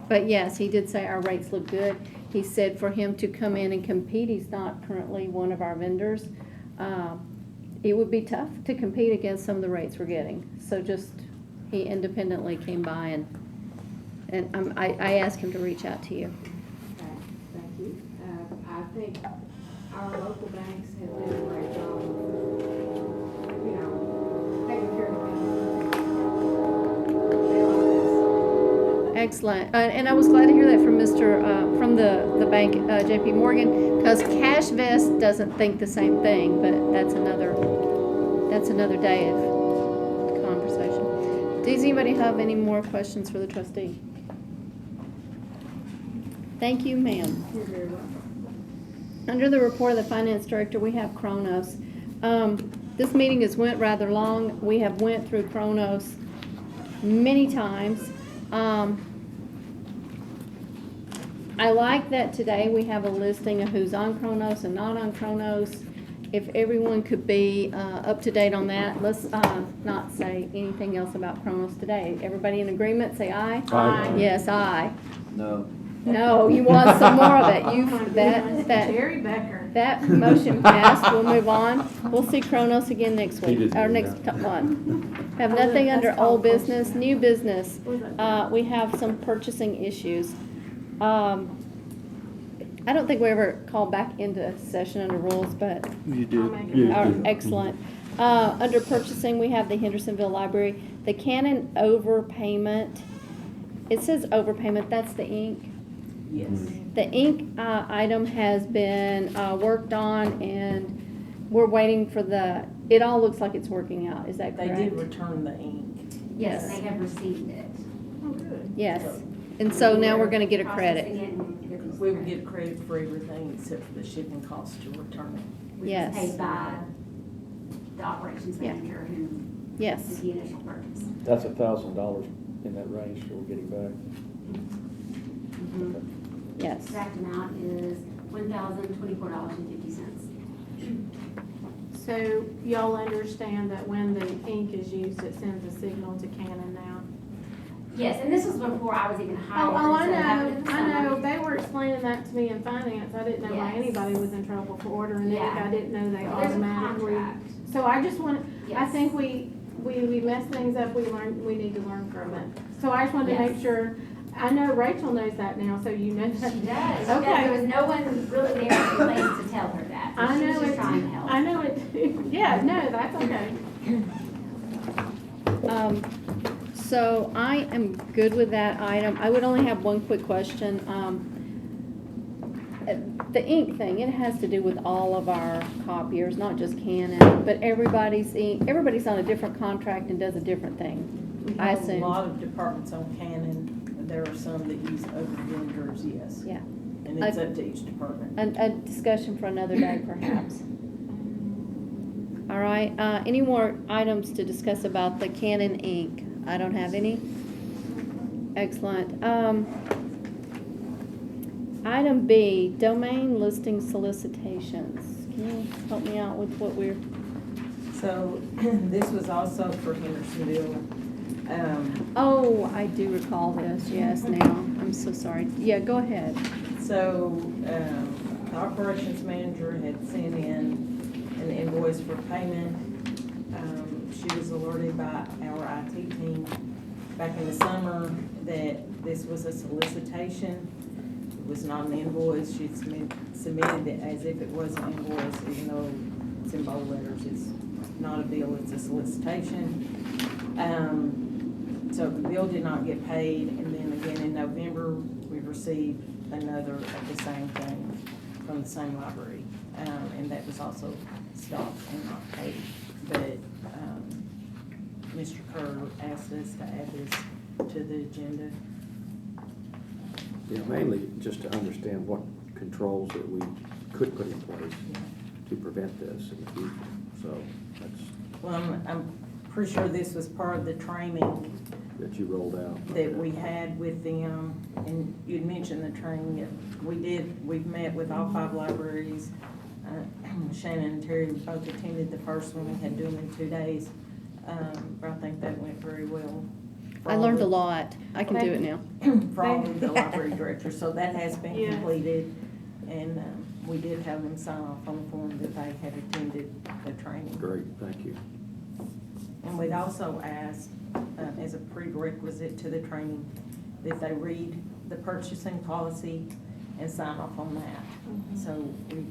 But yes, he did say our rates look good. He said for him to come in and compete, he's not currently one of our vendors. It would be tough to compete against some of the rates we're getting. So just, he independently came by and I asked him to reach out to you. Okay, thank you. I think our local banks have done a great job of, taking care of the Excellent. And I was glad to hear that from from the bank, J.P. Morgan, because Cash Vest doesn't think the same thing, but that's another day of conversation. Does anybody have any more questions for the trustee? Thank you, ma'am. You're very welcome. Under the report of the finance director, we have Kronos. This meeting has went rather long. We have went through Kronos many times. I like that today we have a listing of who's on Kronos and not on Kronos. If everyone could be up to date on that, let's not say anything else about Kronos today. Everybody in agreement, say aye? Aye. Yes, aye. No. No, you want some more of it. Oh You, my goodness, that, Jerry Becker. that motion passed. We'll move on. We'll see Kronos again next He week, did or do next that. one. Have nothing under old business, new business. We have some purchasing issues. I don't think we ever called back into session under rules, but You I'll did. make a motion. excellent. Under purchasing, we have the Hendersonville Library. The Canon overpayment, it says overpayment, that's the ink. Yes. The ink item has been worked on, and we're waiting for it all looks like it's working out, is that They correct? did return the ink. Yes, they have received it. Oh, good. Yes, and so now we're gonna get a credit. Processing it and get it We would get credit for everything except for the shipping cost to return it. which is Yes. paid by the operations Yeah. manager who Yes, did the initial purchase. That's $1,000 in that range that we're getting back. Okay. yes. Exact amount is $1,024.50. So y'all understand that when the ink is used, it sends a signal to Canon now? Yes, and this was before I was even hired. Oh, I so that know, was in the I know. summer. They were explaining that to me in finance. I didn't know why Yes. anybody was in trouble for ordering ink. Yeah. I didn't know they There's a automatically. contract. So I just want, I Yes. think we mess things up, we need to learn from it. So I just wanted to Yes. make sure, I know Rachel knows that now, so you know that. She does. Okay. There was no one really there in place to tell her that. I She know was just it, trying to help. I know it, yeah, no, that's okay. So I am good with that item. I would only have one quick question. The ink thing, it has to do with all of our copiers, not just Canon, but everybody's on a different contract and does a different thing, We I have a assume. lot of departments on Canon, there are some that use other vendors, yes. Yeah. And it's up to each department. A discussion for another day, perhaps. All right, any more items to discuss about the Canon ink? I don't have any. Excellent. Item B, domain listing solicitations. Can you help me out with what we're, So, this was also for Hendersonville. oh, I do recall this, yes, now. I'm so sorry. Yeah, go ahead. So, the operations manager had sent in an invoice for payment. She was alerted by our IT team back in the summer that this was a solicitation. It was not an invoice. She submitted it as if it was an invoice, even though it's in bold letters. It's not a bill, it's a solicitation. So the bill did not get paid, and then again in November, we received another of the same thing from the same library. And that was also stopped and not paid. But, Mr. Kerr asked us to add this to the agenda. Yeah, mainly just to understand what controls that we could put in place to prevent this in the future. So that's. Well, I'm pretty sure this was part of the training That you rolled out. that we had with them, and you'd mentioned the training. We've met with all 5 libraries. Shannon and Terry both attended the first one, we had to do them in 2 days. But I think that went very well. I learned a lot. I can do it now. For all of the library directors, so that has been Yes. completed, and we did have them sign off on the form that they had attended the training. Great, thank you. And we'd also asked, as a prerequisite to the training, that they read the purchasing policy and sign off on that. So we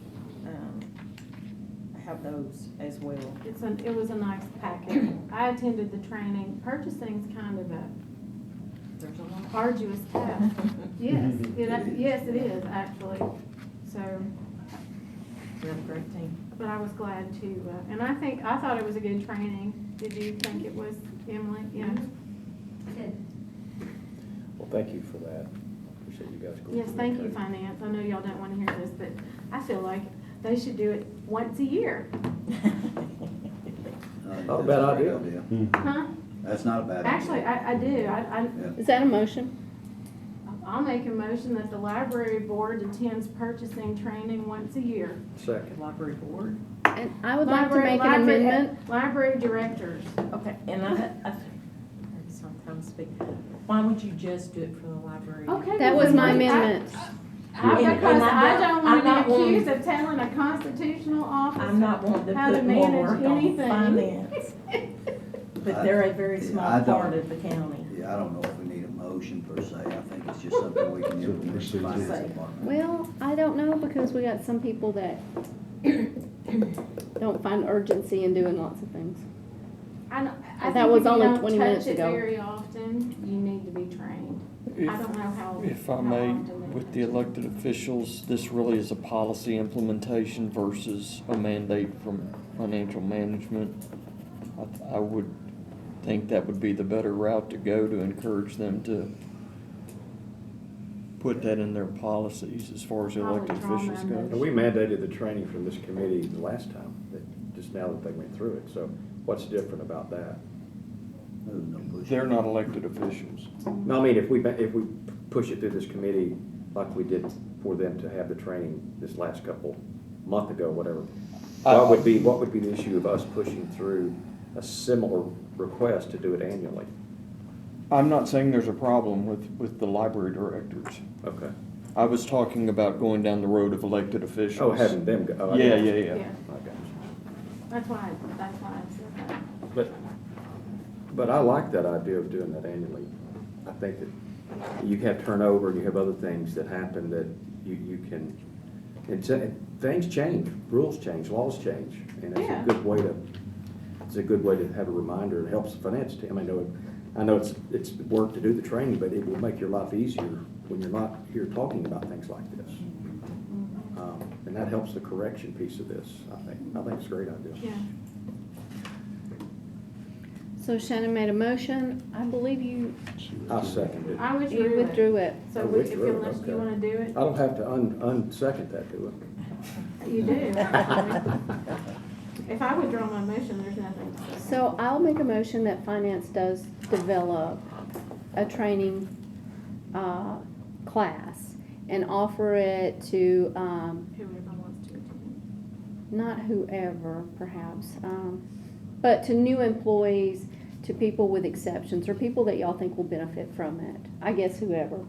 have those as well. It was a nice packet. I attended the training. Purchasing's kind of a There's a lot. arduous task. Yes, yes, it is, actually. So, We have a great team. but I was glad to, and I thought it was a good training. Did you think it was, Emily? Yeah. Good. Well, thank you for that. Appreciate you guys going. Yes, through thank that you, training. Finance. I know y'all don't want to hear this, but I feel like they should do it once a year. Not a bad idea. Huh? That's not a bad idea. Actually, I do. Yeah. Is that a motion? I'll make a motion that the library board attends purchasing training once a year. Second. Library board. And I would like to make an amendment. Library directors. Okay, and I sometimes speak. Why would you just do it for the library? Okay. That was my I- amendment. Because I don't I'm want not to be wanting- accused of telling a constitutional officer I'm not wanting to how to put more manage work on anything. finance, but they're a very I small don't- part of the county. Yeah, I don't know if we need a motion per se. I think it's just something we can implement in the finance Procedure. department. Well, I don't know, because we got some people that don't find urgency in doing lots of things. I That think was if you only don't 20 minutes touch it ago. very often, you need to be trained. I don't know how. If I how may, often they with touch the it. elected officials, this really is a policy implementation versus a mandate from financial management. I would think that would be the better route to go, to encourage them to put that in their policies as far as elected officials go. And we mandated the training from this committee the last time, just now that they went through it. So what's different about that? There's no pushing. They're not elected officials. No, I mean, if we push it through this committee like we did for them to have the training this last month ago, whatever, what would be the issue of us pushing through a similar request to do it annually? I'm not saying there's a problem with the library directors. Okay. I was talking about going down the road of elected officials. Oh, having them go. Oh, I Yeah, got you. yeah, yeah. Yeah. I got you. That's why I said that. But I like that idea of doing that annually. I think that you have turnover and you have other things that happen that you can, and things change, rules change, laws change. And it's Yeah. a good way to have a reminder. It helps the finance team. I know I know it's work to do the training, but it will make your life easier when you're not here talking about things like this. And that helps the correction piece of this, I think. I think it's a great idea. Yeah. So Shannon made a motion. I believe you I second it. I withdrew it. withdrew it. So I if withdrew it, unless you okay. wanna do it, I don't have to unsecond that, do you do. actually. If I withdraw my motion, there's nothing to say. So I'll make a motion that finance does develop a training class and offer it to, Whoever wants to attend. not whoever perhaps, but to new employees, to people with exceptions, or people that y'all think will benefit from it. I guess whoever.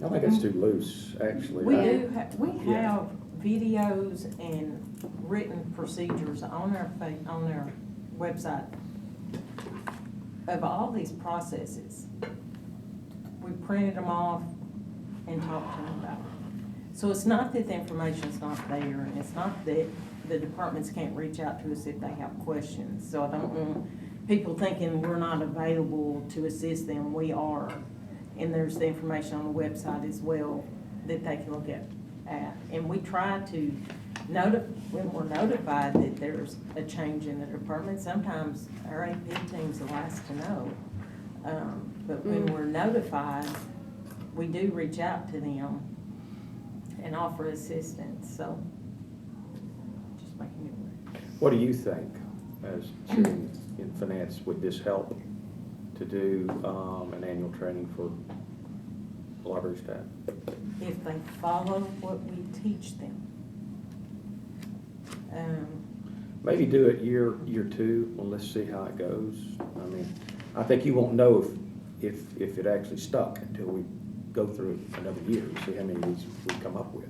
I think it's too loose, actually. We I- do, we have videos and written procedures on on our website of all these processes. We printed them off and talked to them about it. So it's not that the information's not there, and it's not that the departments can't reach out to us if they have questions. So I don't want people thinking we're not available to assist them. We are. And there's the information on the website as well that they can look at. And we try to when we're notified that there's a change in the department, sometimes our AP team's the last to know. But when we're notified, we do reach out to them and offer assistance, so just making it work. What do you think, as chair in finance, would this help to do an annual training for library staff? If they follow what we teach them. Maybe do it year two, well, let's see how it goes. I mean, I think you won't know if it actually stuck until we go through another year and see how many of these we come up with.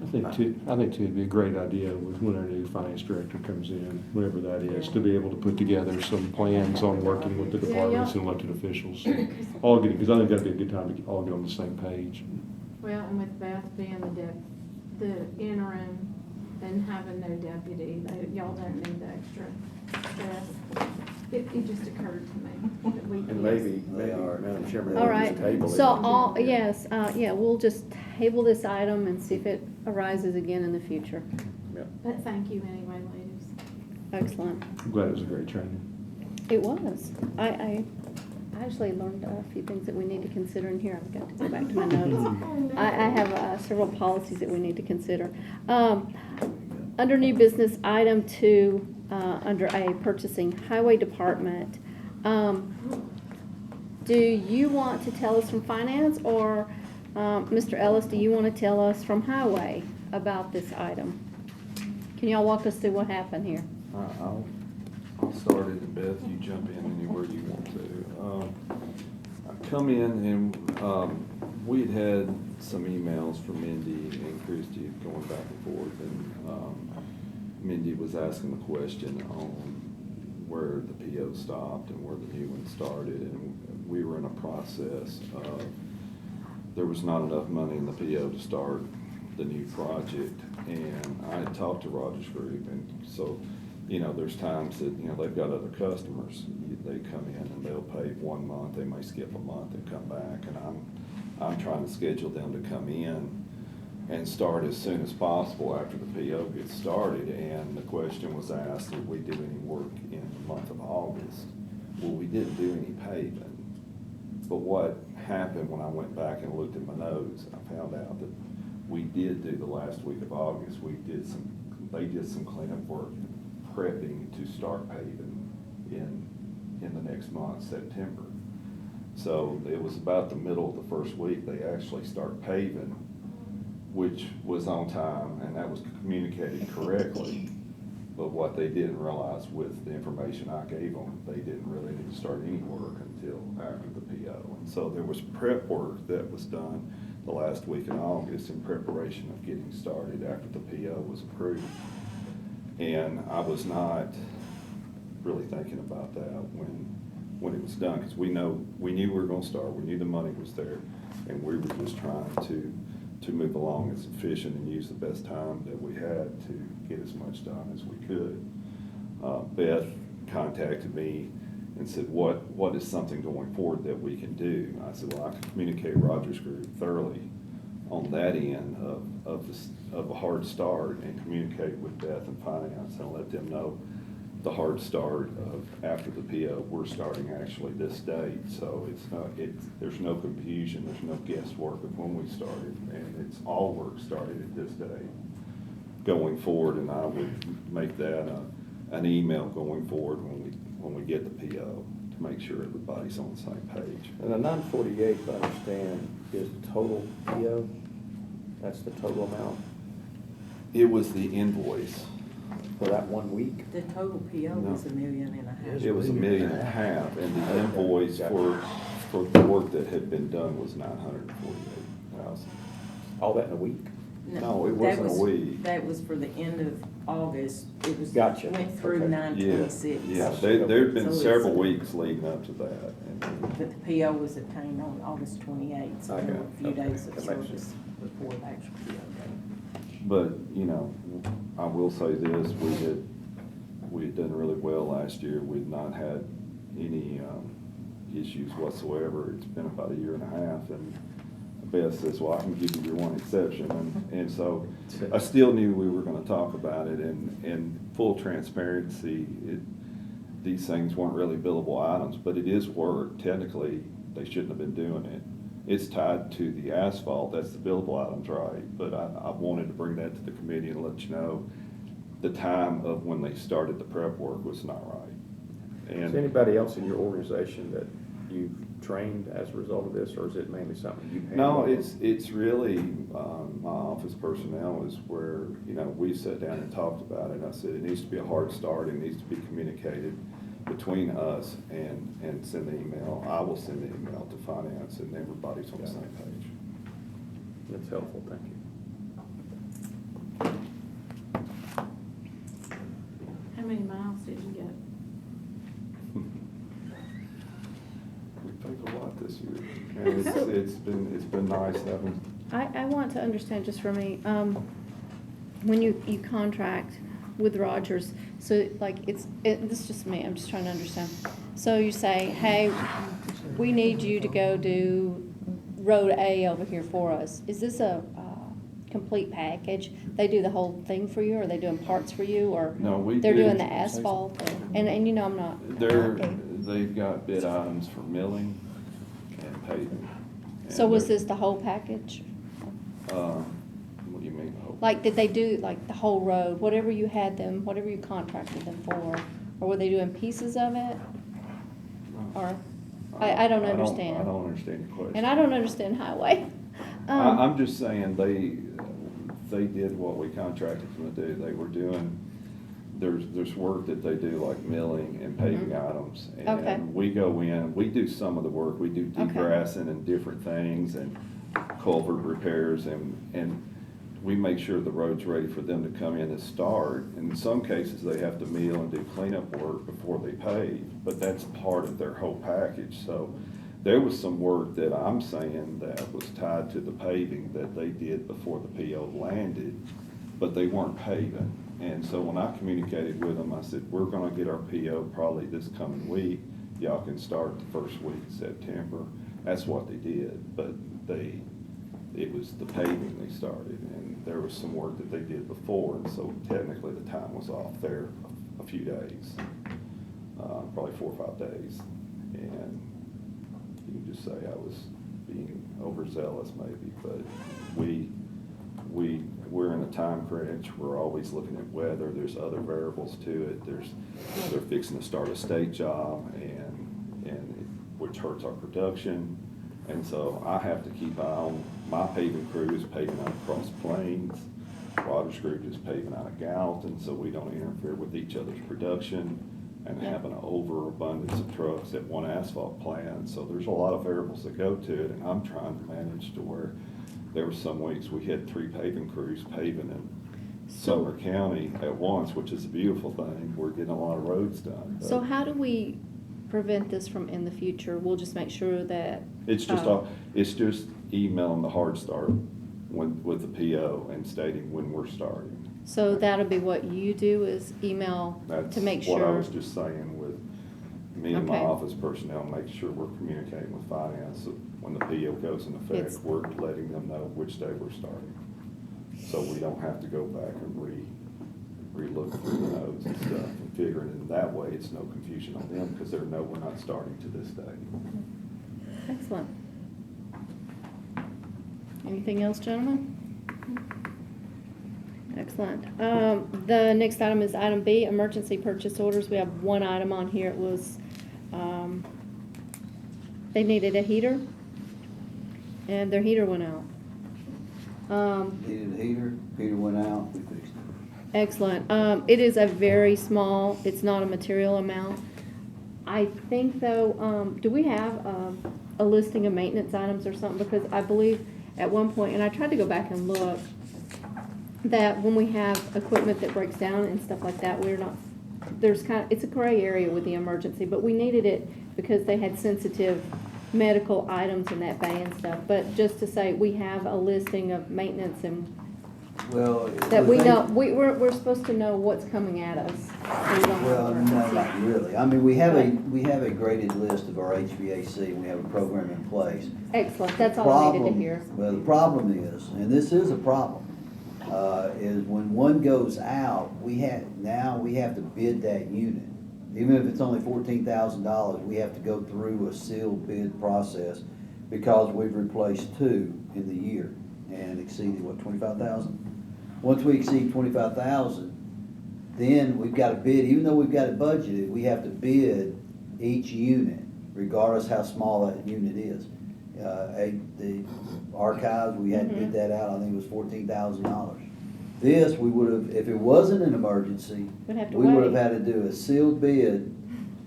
I think too, it'd be a great idea with when our new finance director comes in, whenever that is, to be able to put together some plans on working with the departments and elected officials. All get, because I think that'd be a good time to all get on the same page. Well, and with Beth being the interim and having no deputy, y'all don't need the extra stress. It just occurred to me that we. And maybe, Madam Chairman, All we'll right, just table it. so yes, yeah, we'll just table this item and see if it arises again in the future. Yep. But thank you anyway, ladies. Excellent. I'm glad it was a great training. It was. I actually learned a few things that we need to consider in here. I've got to go back to my notes. I have several policies that we need to consider. Under new business, item 2, under A, purchasing, highway department. Do you want to tell us from finance, or Mr. Ellis, do you want to tell us from highway about this item? Can y'all walk us through what happened here? I'll start it, and Beth, you jump in anywhere you want to. I come in and we'd had some emails from Mindy and Christie going back and forth, and Mindy was asking the question on where the PO stopped and where the new one started, and we were in a process of, there was not enough money in the PO to start the new project, and I had talked to Rogers Group, and so, you know, there's times that, you know, they've got other customers, they come in and they'll pay 1 month, they may skip a month and come back, and I'm trying to schedule them to come in and start as soon as possible after the PO gets started, and the question was asked, did we do any work in the month of August? Well, we didn't do any paving, but what happened when I went back and looked at my notes, I found out that we did do the last week of August, they did some cleanup work, prepping to start paving in the next month, September. So it was about the middle of the first week they actually start paving, which was on time, and that was communicated correctly. But what they didn't realize with the information I gave them, they didn't really need to start any work until after the PO. And so there was prep work that was done the last week in August in preparation of getting started after the PO was approved. And I was not really thinking about that when it was done, because we knew we were gonna start, we knew the money was there, and we were just trying to move along as efficient and use the best time that we had to get as much done as we could. Beth contacted me and said, what is something going forward that we can do? I said, well, I can communicate Rogers Group thoroughly on that end of a hard start and communicate with Beth and Finance and let them know the hard start of after the PO, we're starting actually this date. So there's no confusion, there's no guesswork of when we started, and it's all work started at this date going forward, and I would make that an email going forward when we get the PO to make sure everybody's on the same page. And the 948, if I understand, is the total PO? That's the total amount It was the invoice. for that 1 week? The total PO was $1.5 million. It was $1.5 million, and the invoice for the work that had been done was $948,000. All that in a week? No, it that wasn't a was- week. That was for the end of August. It was, Gotcha. went through Okay. 9/26. Yeah, there'd been So it's- several weeks leading up to that. But the PO was obtained on August 28th, so there were a few Okay. days of That makes service before the actual PO date. But, I will say this, we had done really well last year. We'd not had any issues whatsoever. It's been about a year and a half, and Beth says, well, I can give you your one exception. And so I still knew we were gonna talk about it, and full transparency, these things weren't really billable items, but it is work. Technically, they shouldn't have been doing it. It's tied to the asphalt, that's the billable items, right? But I wanted to bring that to the committee and let you know the time of when they started the prep work was not right. Is anybody else in your organization that you've trained as a result of this, or is it mainly something you handle? No, it's really, my office personnel is where, we sat down and talked about it. I said, it needs to be a hard start, it needs to be communicated between us and send the email. I will send the email to finance, and everybody's on the same page. That's helpful, thank you. How many miles did you get? We think a lot this year, and it's been nice having. I want to understand just for me, when you contract with Rogers, so like this is just me, I'm just trying to understand. So you say, hey, we need you to go do road A over here for us. Is this a complete package? They do the whole thing for you, or are they doing parts for you, or No, we they're do. doing the asphalt? And I'm not. Okay. They've got bid items for milling and paving. So was this the whole package? What do you mean, the whole? Like, did they do like the whole road, whatever you had them, whatever you contracted them for? Or were they doing pieces of it? Or, I don't understand. I don't understand your question. And I don't understand highway. I'm just saying, they did what we contracted them to do. They were doing, there's work that they do like milling and paving items. Okay. And we go in, we do some of the work, we do degrassing and different things and culvert repairs, and we make sure the road's ready for them to come in and start. In some cases, they have to mill and do cleanup work before they pave, but that's part of their whole package. So there was some work that I'm saying that was tied to the paving that they did before the PO landed, but they weren't paving. And so when I communicated with them, I said, we're gonna get our PO probably this coming week. Y'all can start the first week of September. That's what they did, but it was the paving they started, and there was some work that they did before, and so technically the time was off there a few days, probably 4 or 5 days. And you can just say I was being overzealous maybe, but we're in a time crunch. We're always looking at weather. There's other variables to it. They're fixing to start a state job, which hurts our production. And so I have to keep eye on my paving crew is paving out across Plains. Rogers Group is paving out of Gallatin, so we don't interfere with each other's production and have an overabundance of trucks at one asphalt plant. So there's a lot of variables that go to it, and I'm trying to manage to where there were some weeks we had 3 paving crews paving in Sumner County at once, which is a beautiful thing. We're getting a lot of roads done. So how do we prevent this from in the future? We'll just make sure that. It's just emailing the hard start with the PO and stating when we're starting. So that'll be what you do, is email to make That's what I sure. was just saying with me and my Okay. office personnel make sure we're communicating with finance, so when the PO goes into effect, It's- we're letting them know which day we're starting. So we don't have to go back and re-look through the notes and stuff and figure it, and that way it's no confusion on them, because they know we're not starting to this day. Excellent. Anything else, gentlemen? Excellent. The next item is item B, emergency purchase orders. We have one item on here. It was, they needed a heater, and their heater went out. Needed a heater went out, we fixed it. Excellent. It is a very small, it's not a material amount. I think though, do we have a listing of maintenance items or something? Because I believe at one point, and I tried to go back and look, that when we have equipment that breaks down and stuff like that, we're not, there's it's a gray area with the emergency, but we needed it because they had sensitive medical items in that bay and stuff. But just to say, we have a listing of maintenance and Well. that we the know, thing- we're supposed to know what's coming at us. So we don't have Well, to- no, not really. I mean, we have a graded list of our HVAC, and we have a program in place. Excellent, that's all I needed to Problem- hear. Well, the problem is, and this is a problem, is when one goes out, now we have to bid that unit. Even if it's only $14,000, we have to go through a sealed bid process because we've replaced two in the year and exceeded, what, 25,000? Once we exceed 25,000, then we've got to bid, even though we've got it budgeted, we have to bid each unit, regardless how small that unit is. The archives, we had to bid that out, I think it was $14,000. This, we would have, if it wasn't an emergency, We'd have to we would have wait. had to do a sealed bid,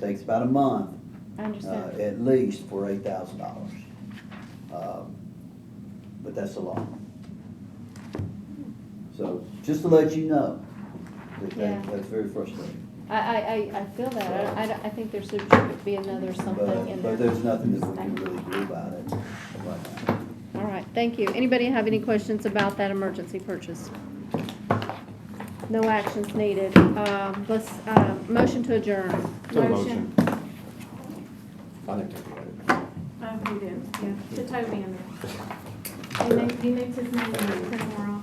takes about a month, I understand. at least for $8,000. But that's a lot. So, just to let you know, Yeah. that's very frustrating. I feel that. I think there should be another something in there. But there's nothing that we can really do about it right now. All right, thank you. Anybody have any questions about that emergency purchase? No actions needed. Motion to adjourn. So motion. I think that's right. Oh, he did, yeah, to Toby and he makes his name and put more on.